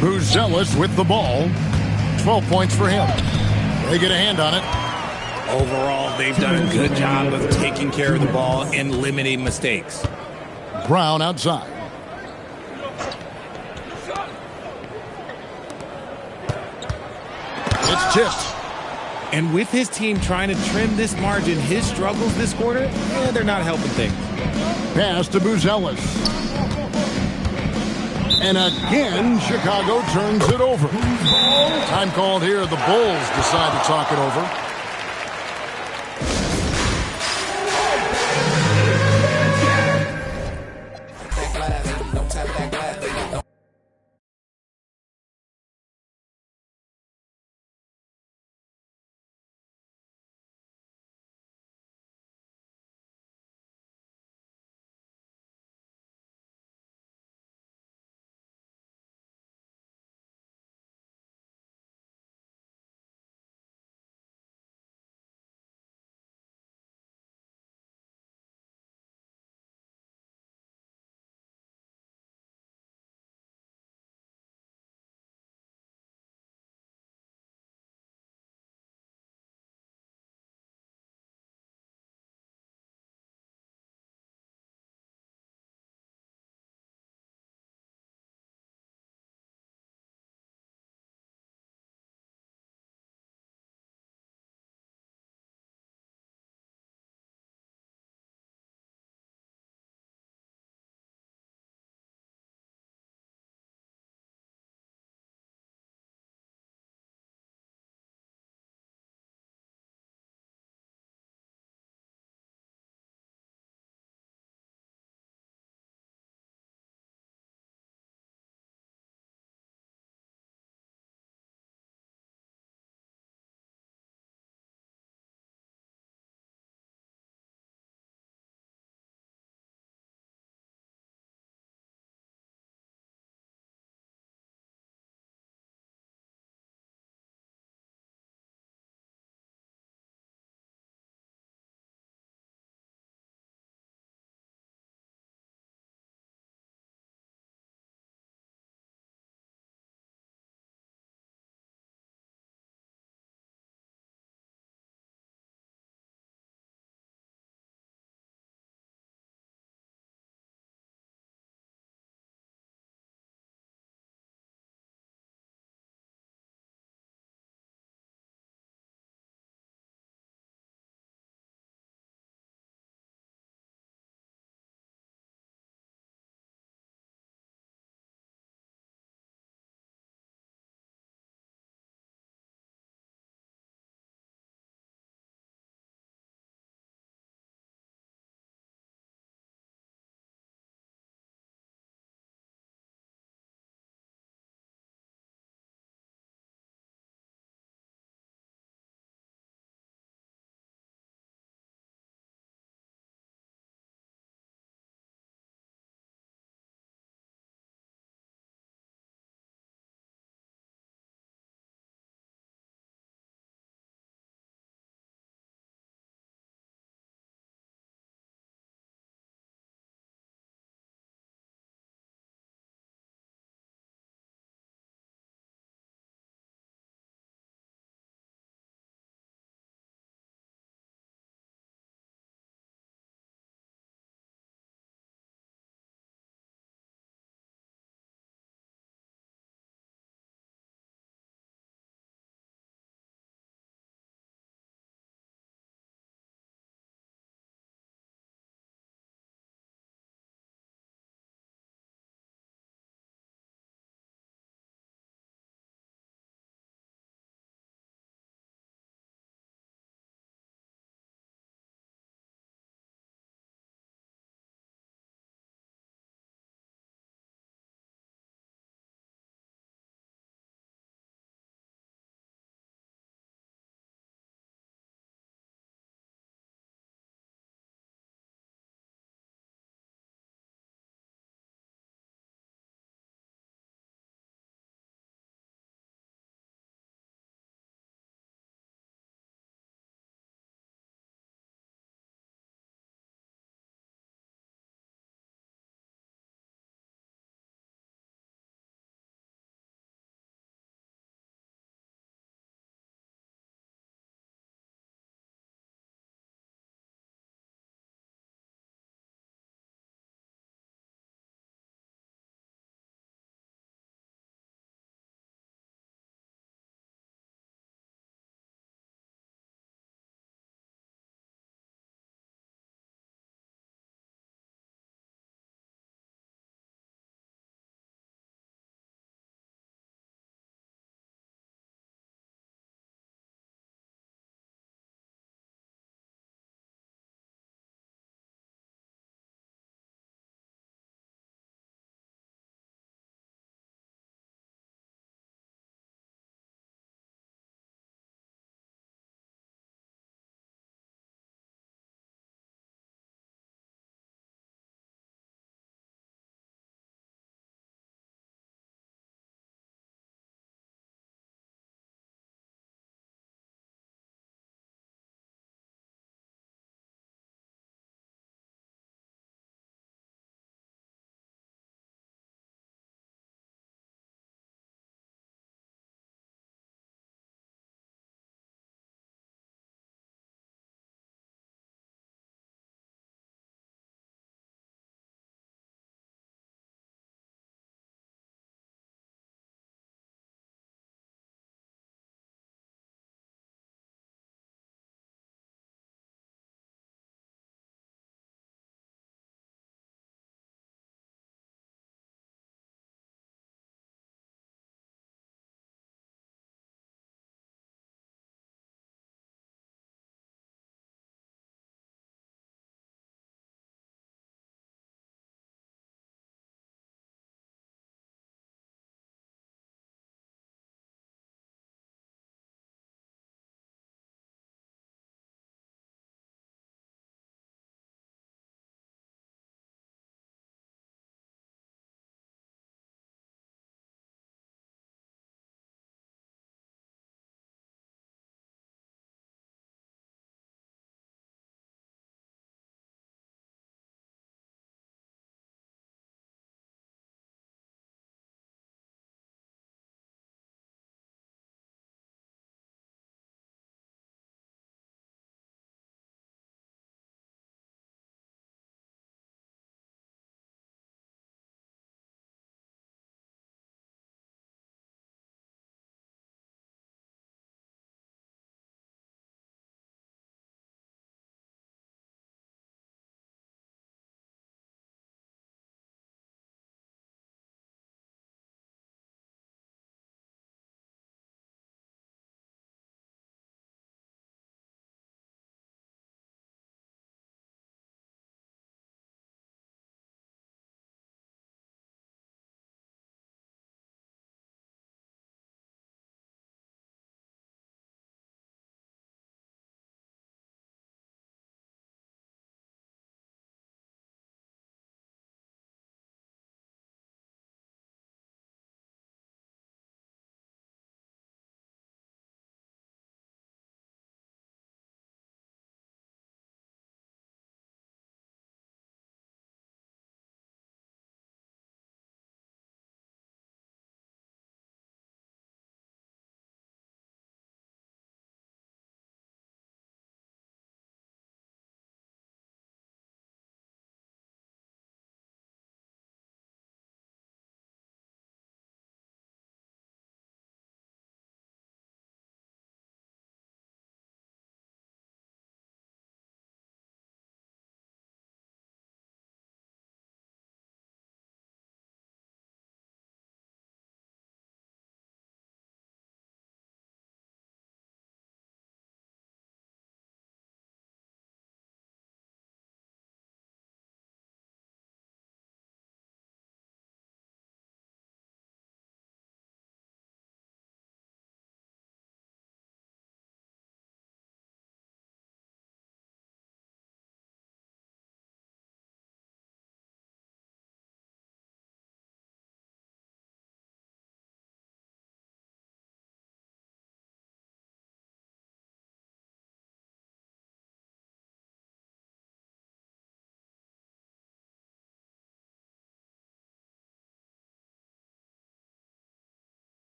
Buzelis with the ball. 12 points for him. They get a hand on it. Overall, they've done a good job of taking care of the ball and limiting mistakes. Brown outside. It's tipped. And with his team trying to trim this margin, his struggles this quarter, they're not helping things. Pass to Buzelis. And again, Chicago turns it over. Time called here. The Bulls decide to talk it over.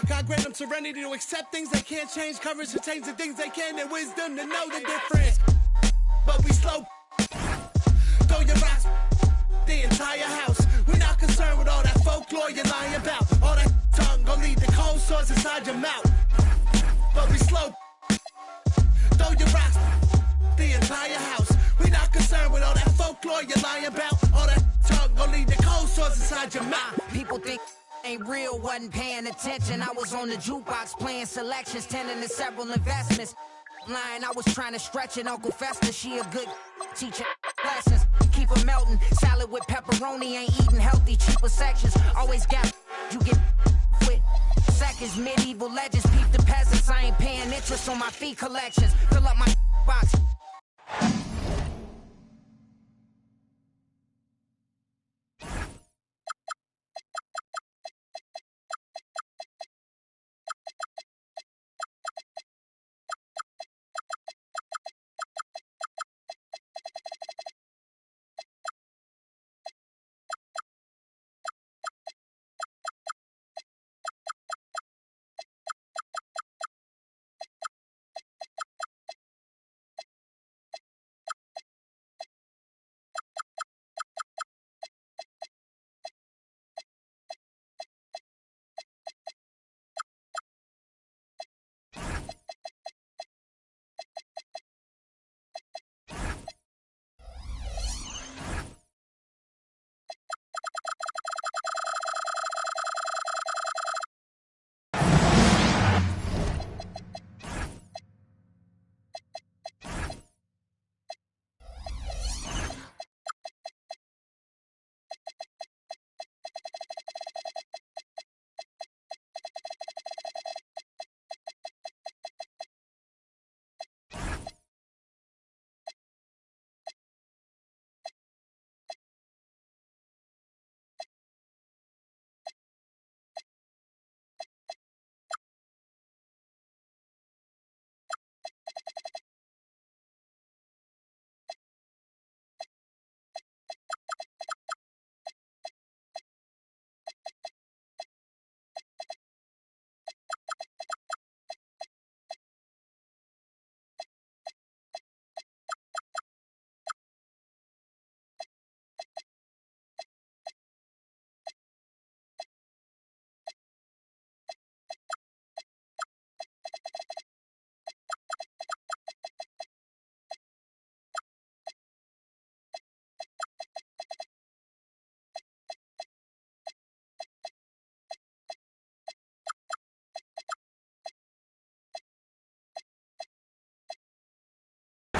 God grant them serenity to accept things they can't change, courage to change the things they can, and wisdom to know the difference. But we slow. Throw your rocks, the entire house. We're not concerned with all that folklore you're lying about. All that tongue gon' lead to cold sores inside your mouth. But we slow. Throw your rocks, the entire house. We're not concerned with all that folklore you're lying about. All that tongue gon' lead to cold sores inside your mouth. People think ain't real, wasn't paying attention. I was on the jukebox playing selections, tending to several investments. Line, I was trying to stretch it. Uncle Fester, she a good teacher. Lessons, keep her melting. Salad with pepperoni, ain't eating healthy. Cheaper sections, always got you get with seconds. Medieval legends, peep the peasants. I ain't paying interest on my fee collections. Fill up my box.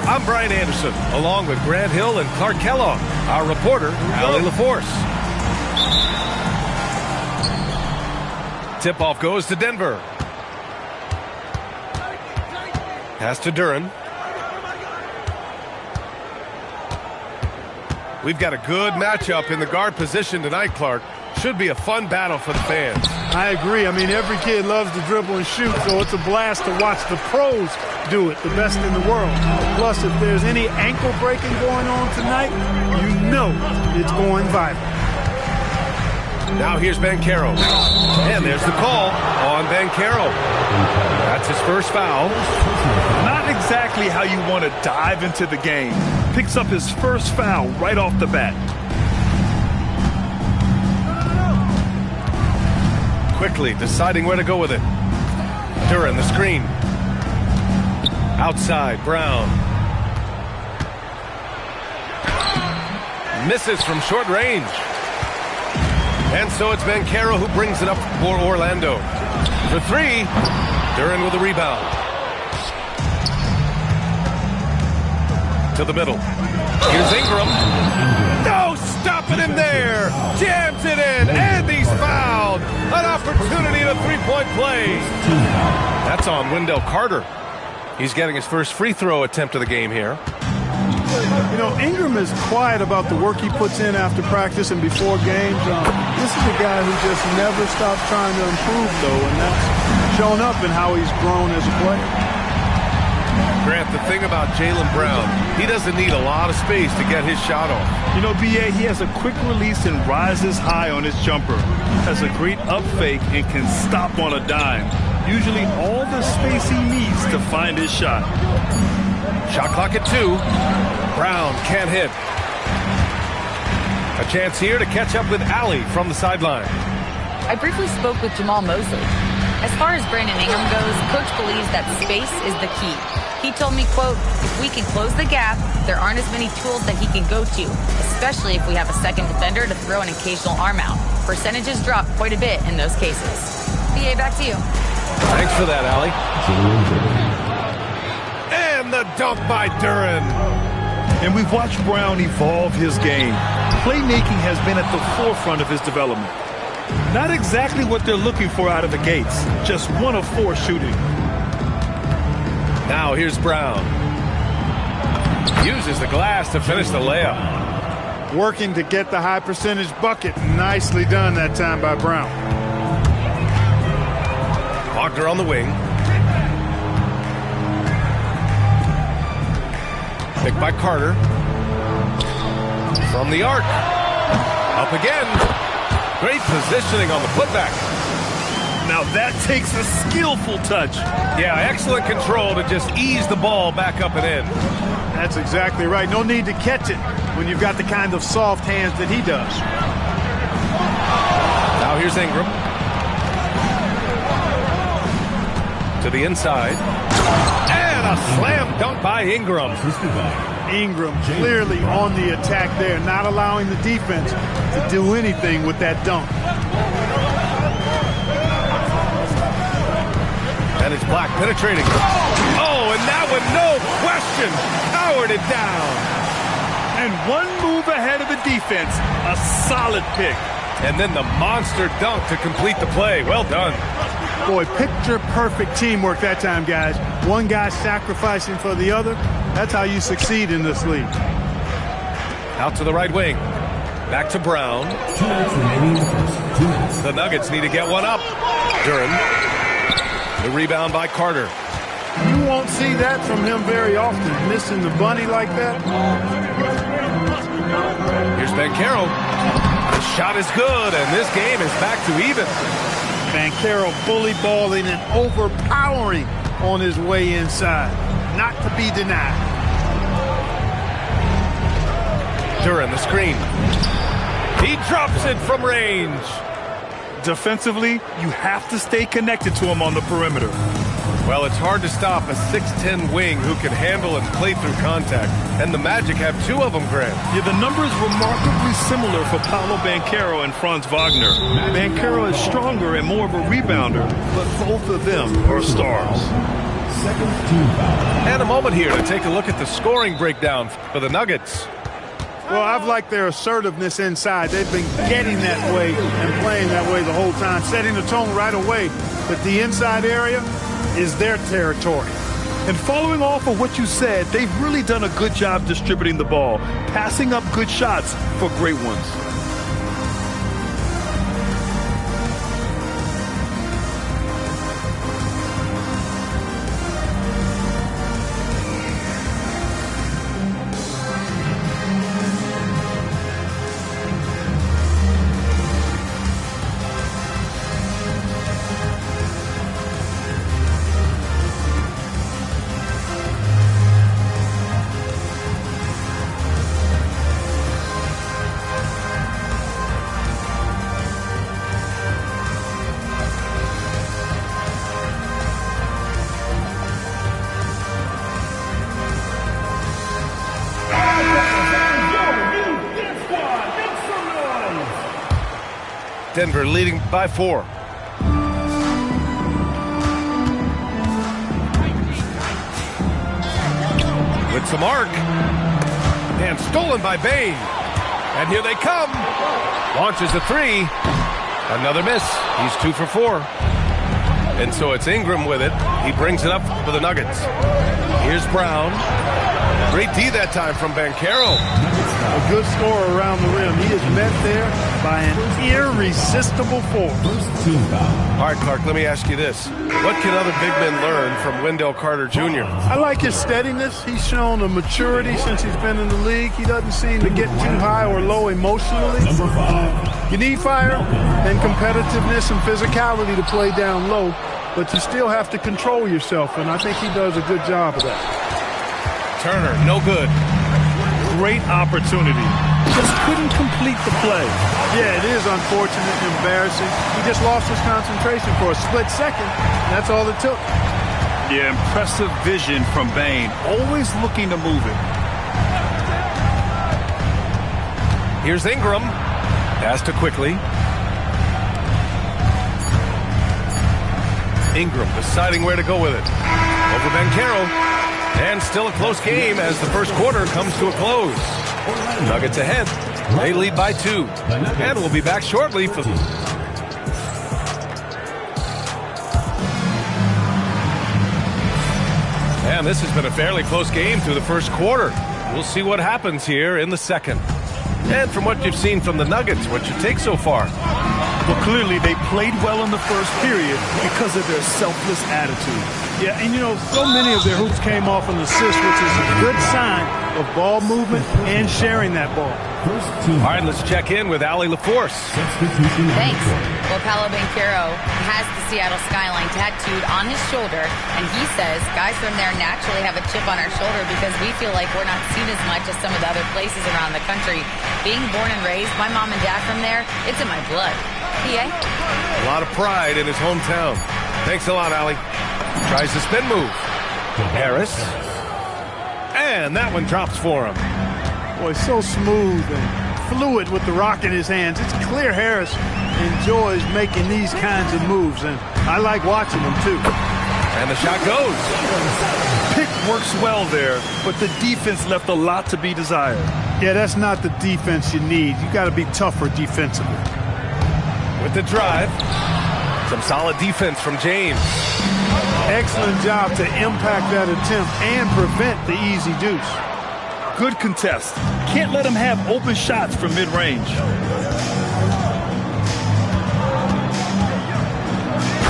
I'm Brian Anderson, along with Grant Hill and Clark Kellogg. Our reporter, Allie LaForce. Tip-off goes to Denver. Pass to Duren. We've got a good matchup in the guard position tonight, Clark. Should be a fun battle for the fans. I agree. I mean, every kid loves to dribble and shoot, so it's a blast to watch the pros do it, the best in the world. Plus, if there's any ankle breaking going on tonight, you know it's going viral. Now here's Banchero. And there's the call on Banchero. That's his first foul. Not exactly how you want to dive into the game. Picks up his first foul right off the bat. Quickly deciding where to go with it. Duren, the screen. Outside, Brown. Misses from short range. And so it's Banchero who brings it up for Orlando. For three, Duren with a rebound. To the middle. Here's Ingram. No, stopping him there. Jams it in, and he's fouled. An opportunity to three-point play. That's on Wendell Carter. He's getting his first free throw attempt of the game here. You know, Ingram is quiet about the work he puts in after practice and before games. This is a guy who just never stops trying to improve, though, and that's shown up in how he's grown as a player. Grant, the thing about Jaylen Brown, he doesn't need a lot of space to get his shot off. You know, B.A., he has a quick release and rises high on his jumper. Has a great up fake and can stop on a dime. Usually all the space he needs to find his shot. Shot clock at 2. Brown can't hit. A chance here to catch up with Allie from the sideline. I briefly spoke with Jamal Mosley. As far as Brandon Ingram goes, Coach believes that space is the key. He told me, quote, if we can close the gap, there aren't as many tools that he can go to, especially if we have a second defender to throw an occasional arm out. Percentages drop quite a bit in those cases. BA, back to you. Thanks for that, Allie. And the dunk by Duren. And we've watched Brown evolve his game. Playmaking has been at the forefront of his development. Not exactly what they're looking for out of the gates. Just 1 of 4 shooting. Now here's Brown. Uses the glass to finish the layup. Working to get the high percentage bucket. Nicely done that time by Brown. Wagner on the wing. Picked by Carter. From the arc. Up again. Great positioning on the putback. Now that takes a skillful touch. Yeah, excellent control to just ease the ball back up and in. That's exactly right. No need to catch it when you've got the kind of soft hands that he does. Now here's Ingram. To the inside. And a slam dunk by Ingram. Ingram clearly on the attack there, not allowing the defense to do anything with that dunk. And it's Black penetrating. Oh, and that one, no question, powered it down. And one move ahead of the defense, a solid pick. And then the monster dunk to complete the play. Well done. Boy, picture-perfect teamwork that time, guys. One guy sacrificing for the other. That's how you succeed in this league. Out to the right wing. Back to Brown. The Nuggets need to get one up. Duren. The rebound by Carter. You won't see that from him very often, missing the bunny like that. Here's Banchero. The shot is good, and this game is back to even. Banchero bully balling and overpowering on his way inside. Not to be denied. Duren, the screen. He drops it from range. Defensively, you have to stay connected to him on the perimeter. Well, it's hard to stop a 6'10 wing who can handle and play through contact. And the Magic have 2 of them, Grant. Yeah, the numbers remarkably similar for Paolo Banchero and Franz Wagner. Banchero is stronger and more of a rebounder, but both of them are stars. And a moment here to take a look at the scoring breakdown for the Nuggets. Well, I've liked their assertiveness inside. They've been getting that way and playing that way the whole time, setting the tone right away. But the inside area is their territory. And following off of what you said, they've really done a good job distributing the ball, passing up good shots for great ones. Denver leading by 4. With some arc. And stolen by Bane. And here they come. Launches a 3. Another miss. He's 2 for 4. And so it's Ingram with it. He brings it up for the Nuggets. Here's Brown. Great D that time from Banchero. A good scorer around the rim. He is met there by an irresistible force. All right, Clark, let me ask you this. What can other big men learn from Wendell Carter Jr.? I like his steadiness. He's shown a maturity since he's been in the league. He doesn't seem to get too high or low emotionally. You need fire and competitiveness and physicality to play down low, but you still have to control yourself, and I think he does a good job of that. Turner, no good. Great opportunity. Just couldn't complete the play. Yeah, it is unfortunate and embarrassing. He just lost his concentration for a split second. That's all it took. Yeah, impressive vision from Bane. Always looking to move it. Here's Ingram. Pass to Quickly. Ingram deciding where to go with it. Over Banchero. And still a close game as the first quarter comes to a close. Nuggets ahead. They lead by 2. And we'll be back shortly for... And this has been a fairly close game through the first quarter. We'll see what happens here in the second. And from what you've seen from the Nuggets, what's your take so far? Well, clearly they played well in the first period because of their selfless attitude. Yeah, and you know, so many of their hoops came off an assist, which is a good sign of ball movement and sharing that ball. All right, let's check in with Allie LaForce. Thanks. Well, Paolo Banchero has the Seattle skyline tattooed on his shoulder, and he says guys from there naturally have a chip on our shoulder because we feel like we're not seen as much as some of the other places around the country. Being born and raised, my mom and dad from there, it's in my blood. PA? A lot of pride in his hometown. Thanks a lot, Allie. Tries the spin move. Harris. And that one drops for him. Boy, so smooth and fluid with the rock in his hands. It's clear Harris enjoys making these kinds of moves, and I like watching them too. And the shot goes. Pick works well there, but the defense left a lot to be desired. Yeah, that's not the defense you need. You got to be tougher defensively. With the drive. Some solid defense from James. Excellent job to impact that attempt and prevent the easy deuce. Good contest. Can't let him have open shots from mid-range.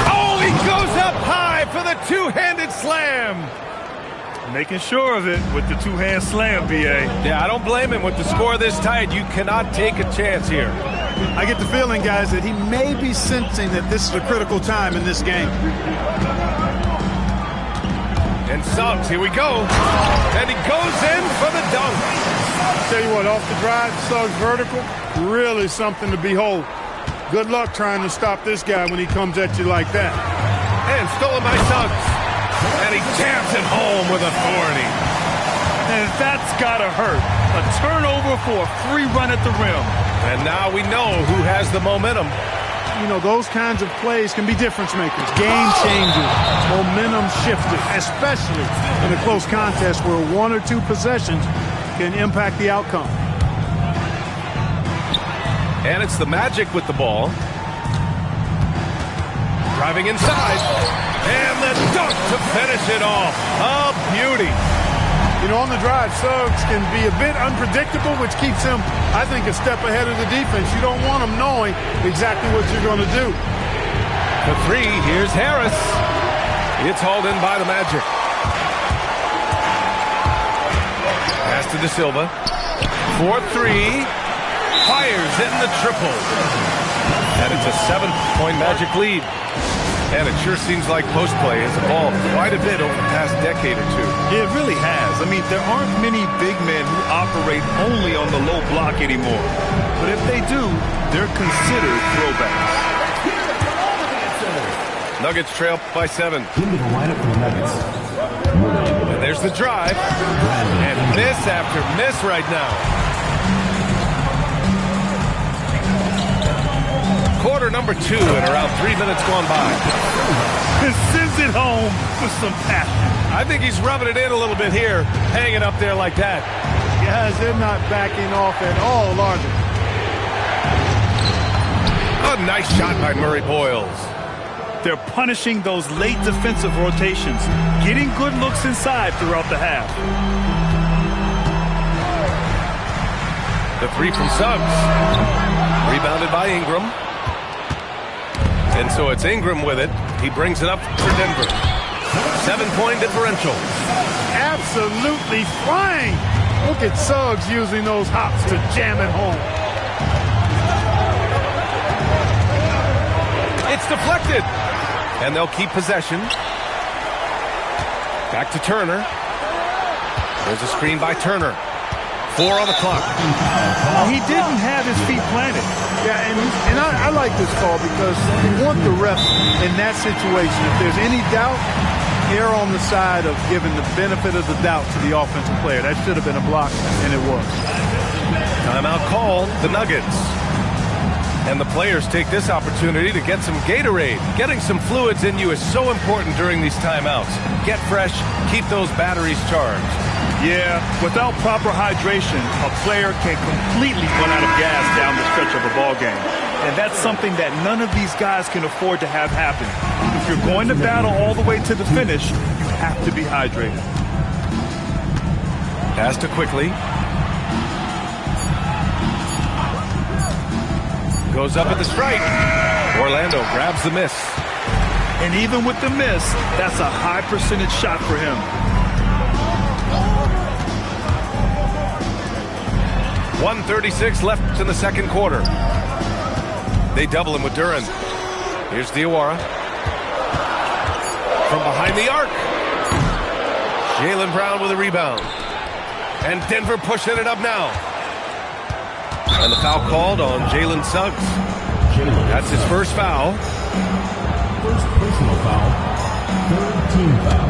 Oh, he goes up high for the two-handed slam. Making sure of it with the two-hand slam, B.A. Yeah, I don't blame him with the score this tight. You cannot take a chance here. I get the feeling, guys, that he may be sensing that this is a critical time in this game. And Suggs, here we go. And he goes in for the dunk. Tell you what, off the drive, Suggs vertical, really something to behold. Good luck trying to stop this guy when he comes at you like that. And stolen by Suggs. And he jams it home with authority. And that's got to hurt. A turnover for a free run at the rim. And now we know who has the momentum. You know, those kinds of plays can be difference makers, game changers, momentum shifters, especially in a close contest where 1 or 2 possessions can impact the outcome. And it's the Magic with the ball. Driving inside. And the dunk to finish it off. A beauty. You know, on the drive, Suggs can be a bit unpredictable, which keeps him, I think, a step ahead of the defense. You don't want him knowing exactly what you're going to do. For 3, here's Harris. It's hauled in by the Magic. Pass to De Silva. 4-3. Fires in the triple. And it's a 7-point Magic lead. And it sure seems like post play has evolved quite a bit over the past decade or 2. It really has. I mean, there aren't many big men who operate only on the low block anymore. But if they do, they're considered throwbacks. Nuggets trail by 7. And there's the drive. And miss after miss right now. Quarter number 2 and around 3 minutes gone by. Sends it home with some passion. I think he's rubbing it in a little bit here, hanging up there like that. Guys, they're not backing off at all, are they? A nice shot by Murray Boyles. They're punishing those late defensive rotations, getting good looks inside throughout the half. The three from Suggs. Rebounded by Ingram. And so it's Ingram with it. He brings it up for Denver. 7-point differential. Absolutely flying. Look at Suggs using those hops to jam it home. It's deflected. And they'll keep possession. Back to Turner. There's a screen by Turner. 4 on the clock. He didn't have his feet planted. Yeah, and I like this call because you want the ref in that situation. If there's any doubt, err on the side of giving the benefit of the doubt to the offensive player. That should have been a block, and it was. Timeout called, the Nuggets. And the players take this opportunity to get some Gatorade. Getting some fluids in you is so important during these timeouts. Get fresh, keep those batteries charged. Yeah, without proper hydration, a player can completely run out of gas down the stretch of a ball game. And that's something that none of these guys can afford to have happen. If you're going to battle all the way to the finish, you have to be hydrated. Pass to Quickly. Goes up at the strike. Orlando grabs the miss. And even with the miss, that's a high percentage shot for him. 1:36 left in the second quarter. They double him with Duren. Here's Diawara. From behind the arc. Jaylen Brown with a rebound. And Denver pushing it up now. And the foul called on Jalen Suggs. That's his first foul. First personal foul. Third team foul.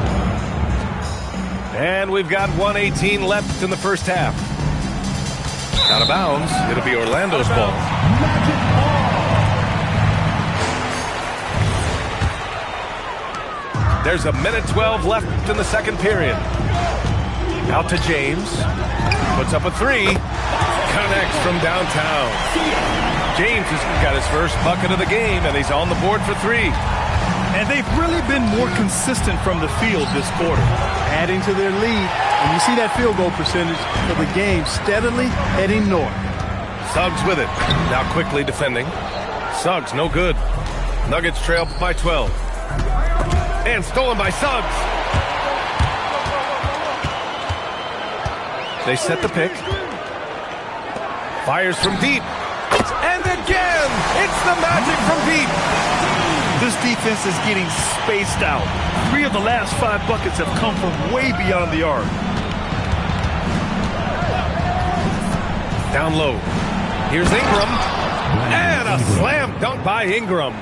And we've got 1:18 left in the first half. Out of bounds. It'll be Orlando's ball. There's a minute 12 left in the second period. Out to James. Puts up a three. Connects from downtown. James has got his first bucket of the game, and he's on the board for three. And they've really been more consistent from the field this quarter. Adding to their lead. And you see that field goal percentage for the game steadily heading north. Suggs with it. Now Quickly defending. Suggs no good. Nuggets trail by 12. And stolen by Suggs. They set the pick. Fires from deep. And again, it's the Magic from deep. This defense is getting spaced out. 3 of the last 5 buckets have come from way beyond the arc. Down low. Here's Ingram. And a slam dunk by Ingram.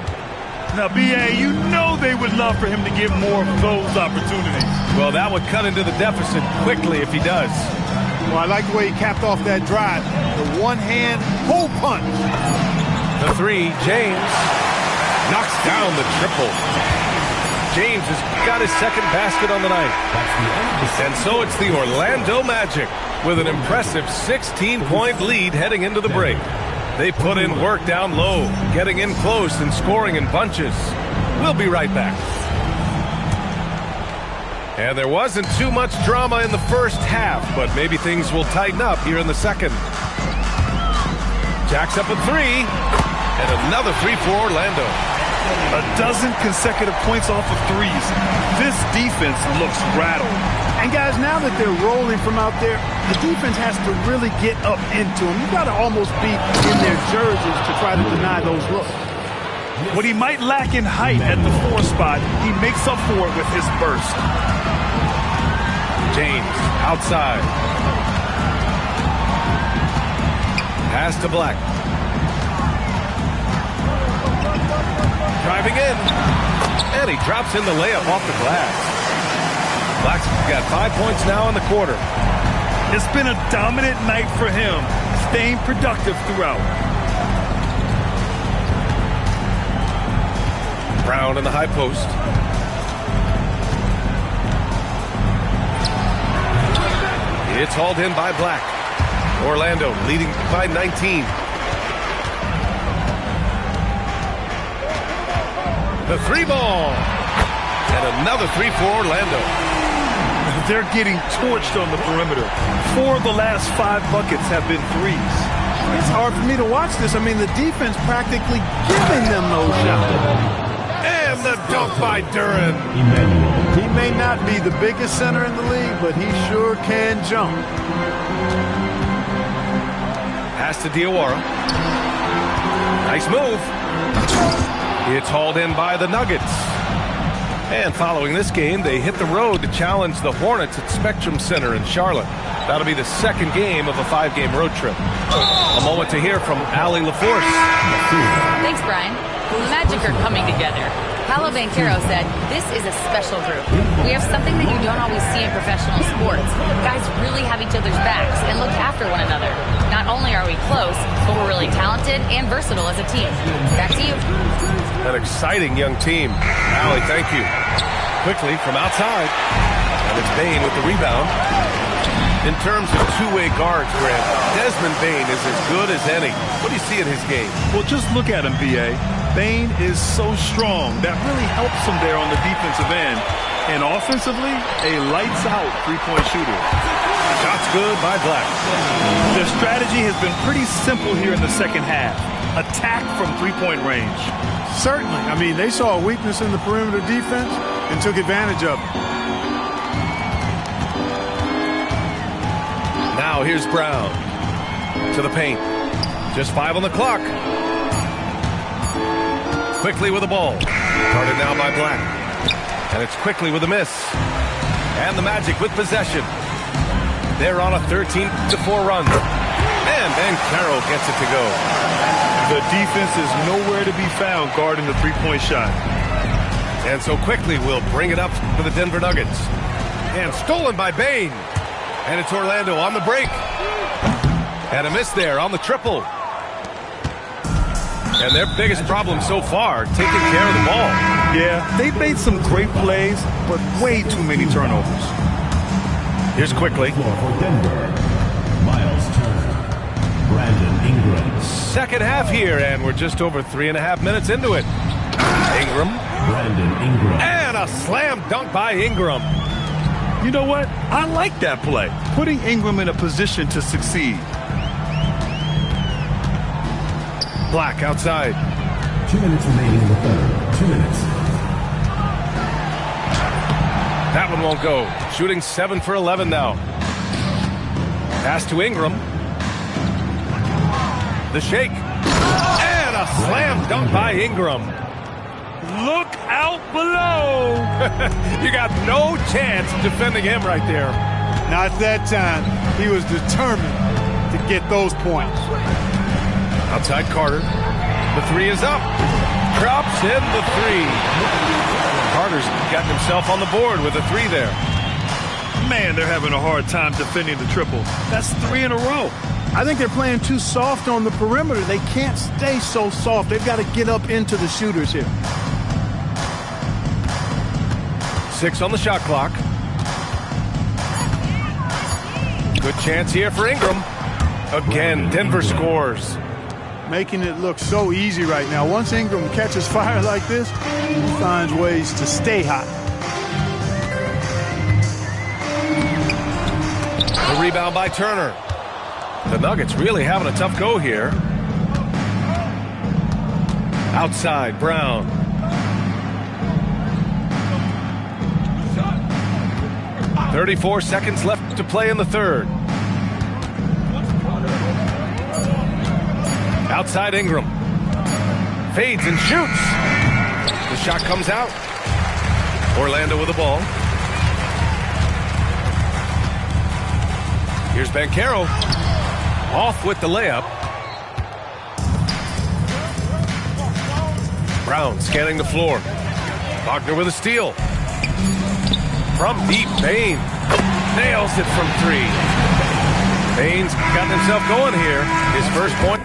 Now, B.A., you know they would love for him to get more of those opportunities. Well, that would cut into the deficit quickly if he does. Well, I like the way he capped off that drive. The one-hand hole punch. The three, James knocks down the triple. James has got his second basket on the night. And so it's the Orlando Magic with an impressive 16-point lead heading into the break. They put in work down low, getting in close and scoring in bunches. We'll be right back. And there wasn't too much drama in the first half, but maybe things will tighten up here in the second. Jacks up a three, and another three for Orlando. A dozen consecutive points off of threes. This defense looks rattled. And guys, now that they're rolling from out there, the defense has to really get up into them. You've got to almost be in their jerseys to try to deny those looks. What he might lack in height at the 4 spot, he makes up for it with his burst. James outside. Pass to Black. Driving in. And he drops in the layup off the glass. Black's got 5 points now in the quarter. It's been a dominant night for him, staying productive throughout. Brown in the high post. It's hauled in by Black. Orlando leading by 19. The three ball. And another three for Orlando. They're getting torched on the perimeter. 4 of the last 5 buckets have been threes. It's hard for me to watch this. I mean, the defense practically giving them those shots. And the dunk by Duren. He may not be the biggest center in the league, but he sure can jump. Pass to Diawara. Nice move. It's hauled in by the Nuggets. And following this game, they hit the road to challenge the Hornets at Spectrum Center in Charlotte. That'll be the second game of a 5-game road trip. A moment to hear from Allie LaForce. Thanks, Brian. The Magic are coming together. Paolo Banchero said, "This is a special group. We have something that you don't always see in professional sports. Guys really have each other's backs and look after one another. Not only are we close, but we're really talented and versatile as a team." Back to you. An exciting young team. Allie, thank you. Quickly from outside. And it's Bane with the rebound. In terms of two-way guards, Grant, Desmond Bane is as good as any. What do you see in his game? Well, just look at him, B.A. Bane is so strong. That really helps him there on the defensive end. And offensively, a lights-out three-point shooter. Shots good by Black. Their strategy has been pretty simple here in the second half. Attack from three-point range. Certainly. I mean, they saw a weakness in the perimeter defense and took advantage of it. Now here's Brown to the paint. Just 5 on the clock. Quickly with the ball. Guarded now by Black. And it's Quickly with a miss. And the Magic with possession. They're on a 13-4 run. And Banchero gets it to go. The defense is nowhere to be found guarding the three-point shot. And so Quickly will bring it up for the Denver Nuggets. And stolen by Bane. And it's Orlando on the break. And a miss there on the triple. And their biggest problem so far, taking care of the ball. Yeah, they've made some great plays, but way too many turnovers. Here's Quickly. For Denver, Miles Turner, Brandon Ingram. Second half here, and we're just over 3.5 minutes into it. Ingram. Brandon Ingram. And a slam dunk by Ingram. You know what? I like that play. Putting Ingram in a position to succeed. Black outside. 2 minutes remaining in the third. 2 minutes. That one won't go. Shooting 7 for 11 now. Pass to Ingram. The shake. And a slam dunk by Ingram. Look out below. You got no chance defending him right there. Not that time. He was determined to get those points. Outside Carter. The three is up. Drops in the three. Carter's gotten himself on the board with a three there. Man, they're having a hard time defending the triple. That's 3 in a row. I think they're playing too soft on the perimeter. They can't stay so soft. They've got to get up into the shooters here. 6 on the shot clock. Good chance here for Ingram. Again, Denver scores. Making it look so easy right now. Once Ingram catches fire like this, he finds ways to stay hot. The rebound by Turner. The Nuggets really having a tough go here. Outside, Brown. .34 seconds left to play in the third. Outside Ingram. Fades and shoots. The shot comes out. Orlando with the ball. Here's Banchero. Off with the layup. Brown scanning the floor. Wagner with a steal. From deep, Bane nails it from 3. Bane's gotten himself going here. His first point.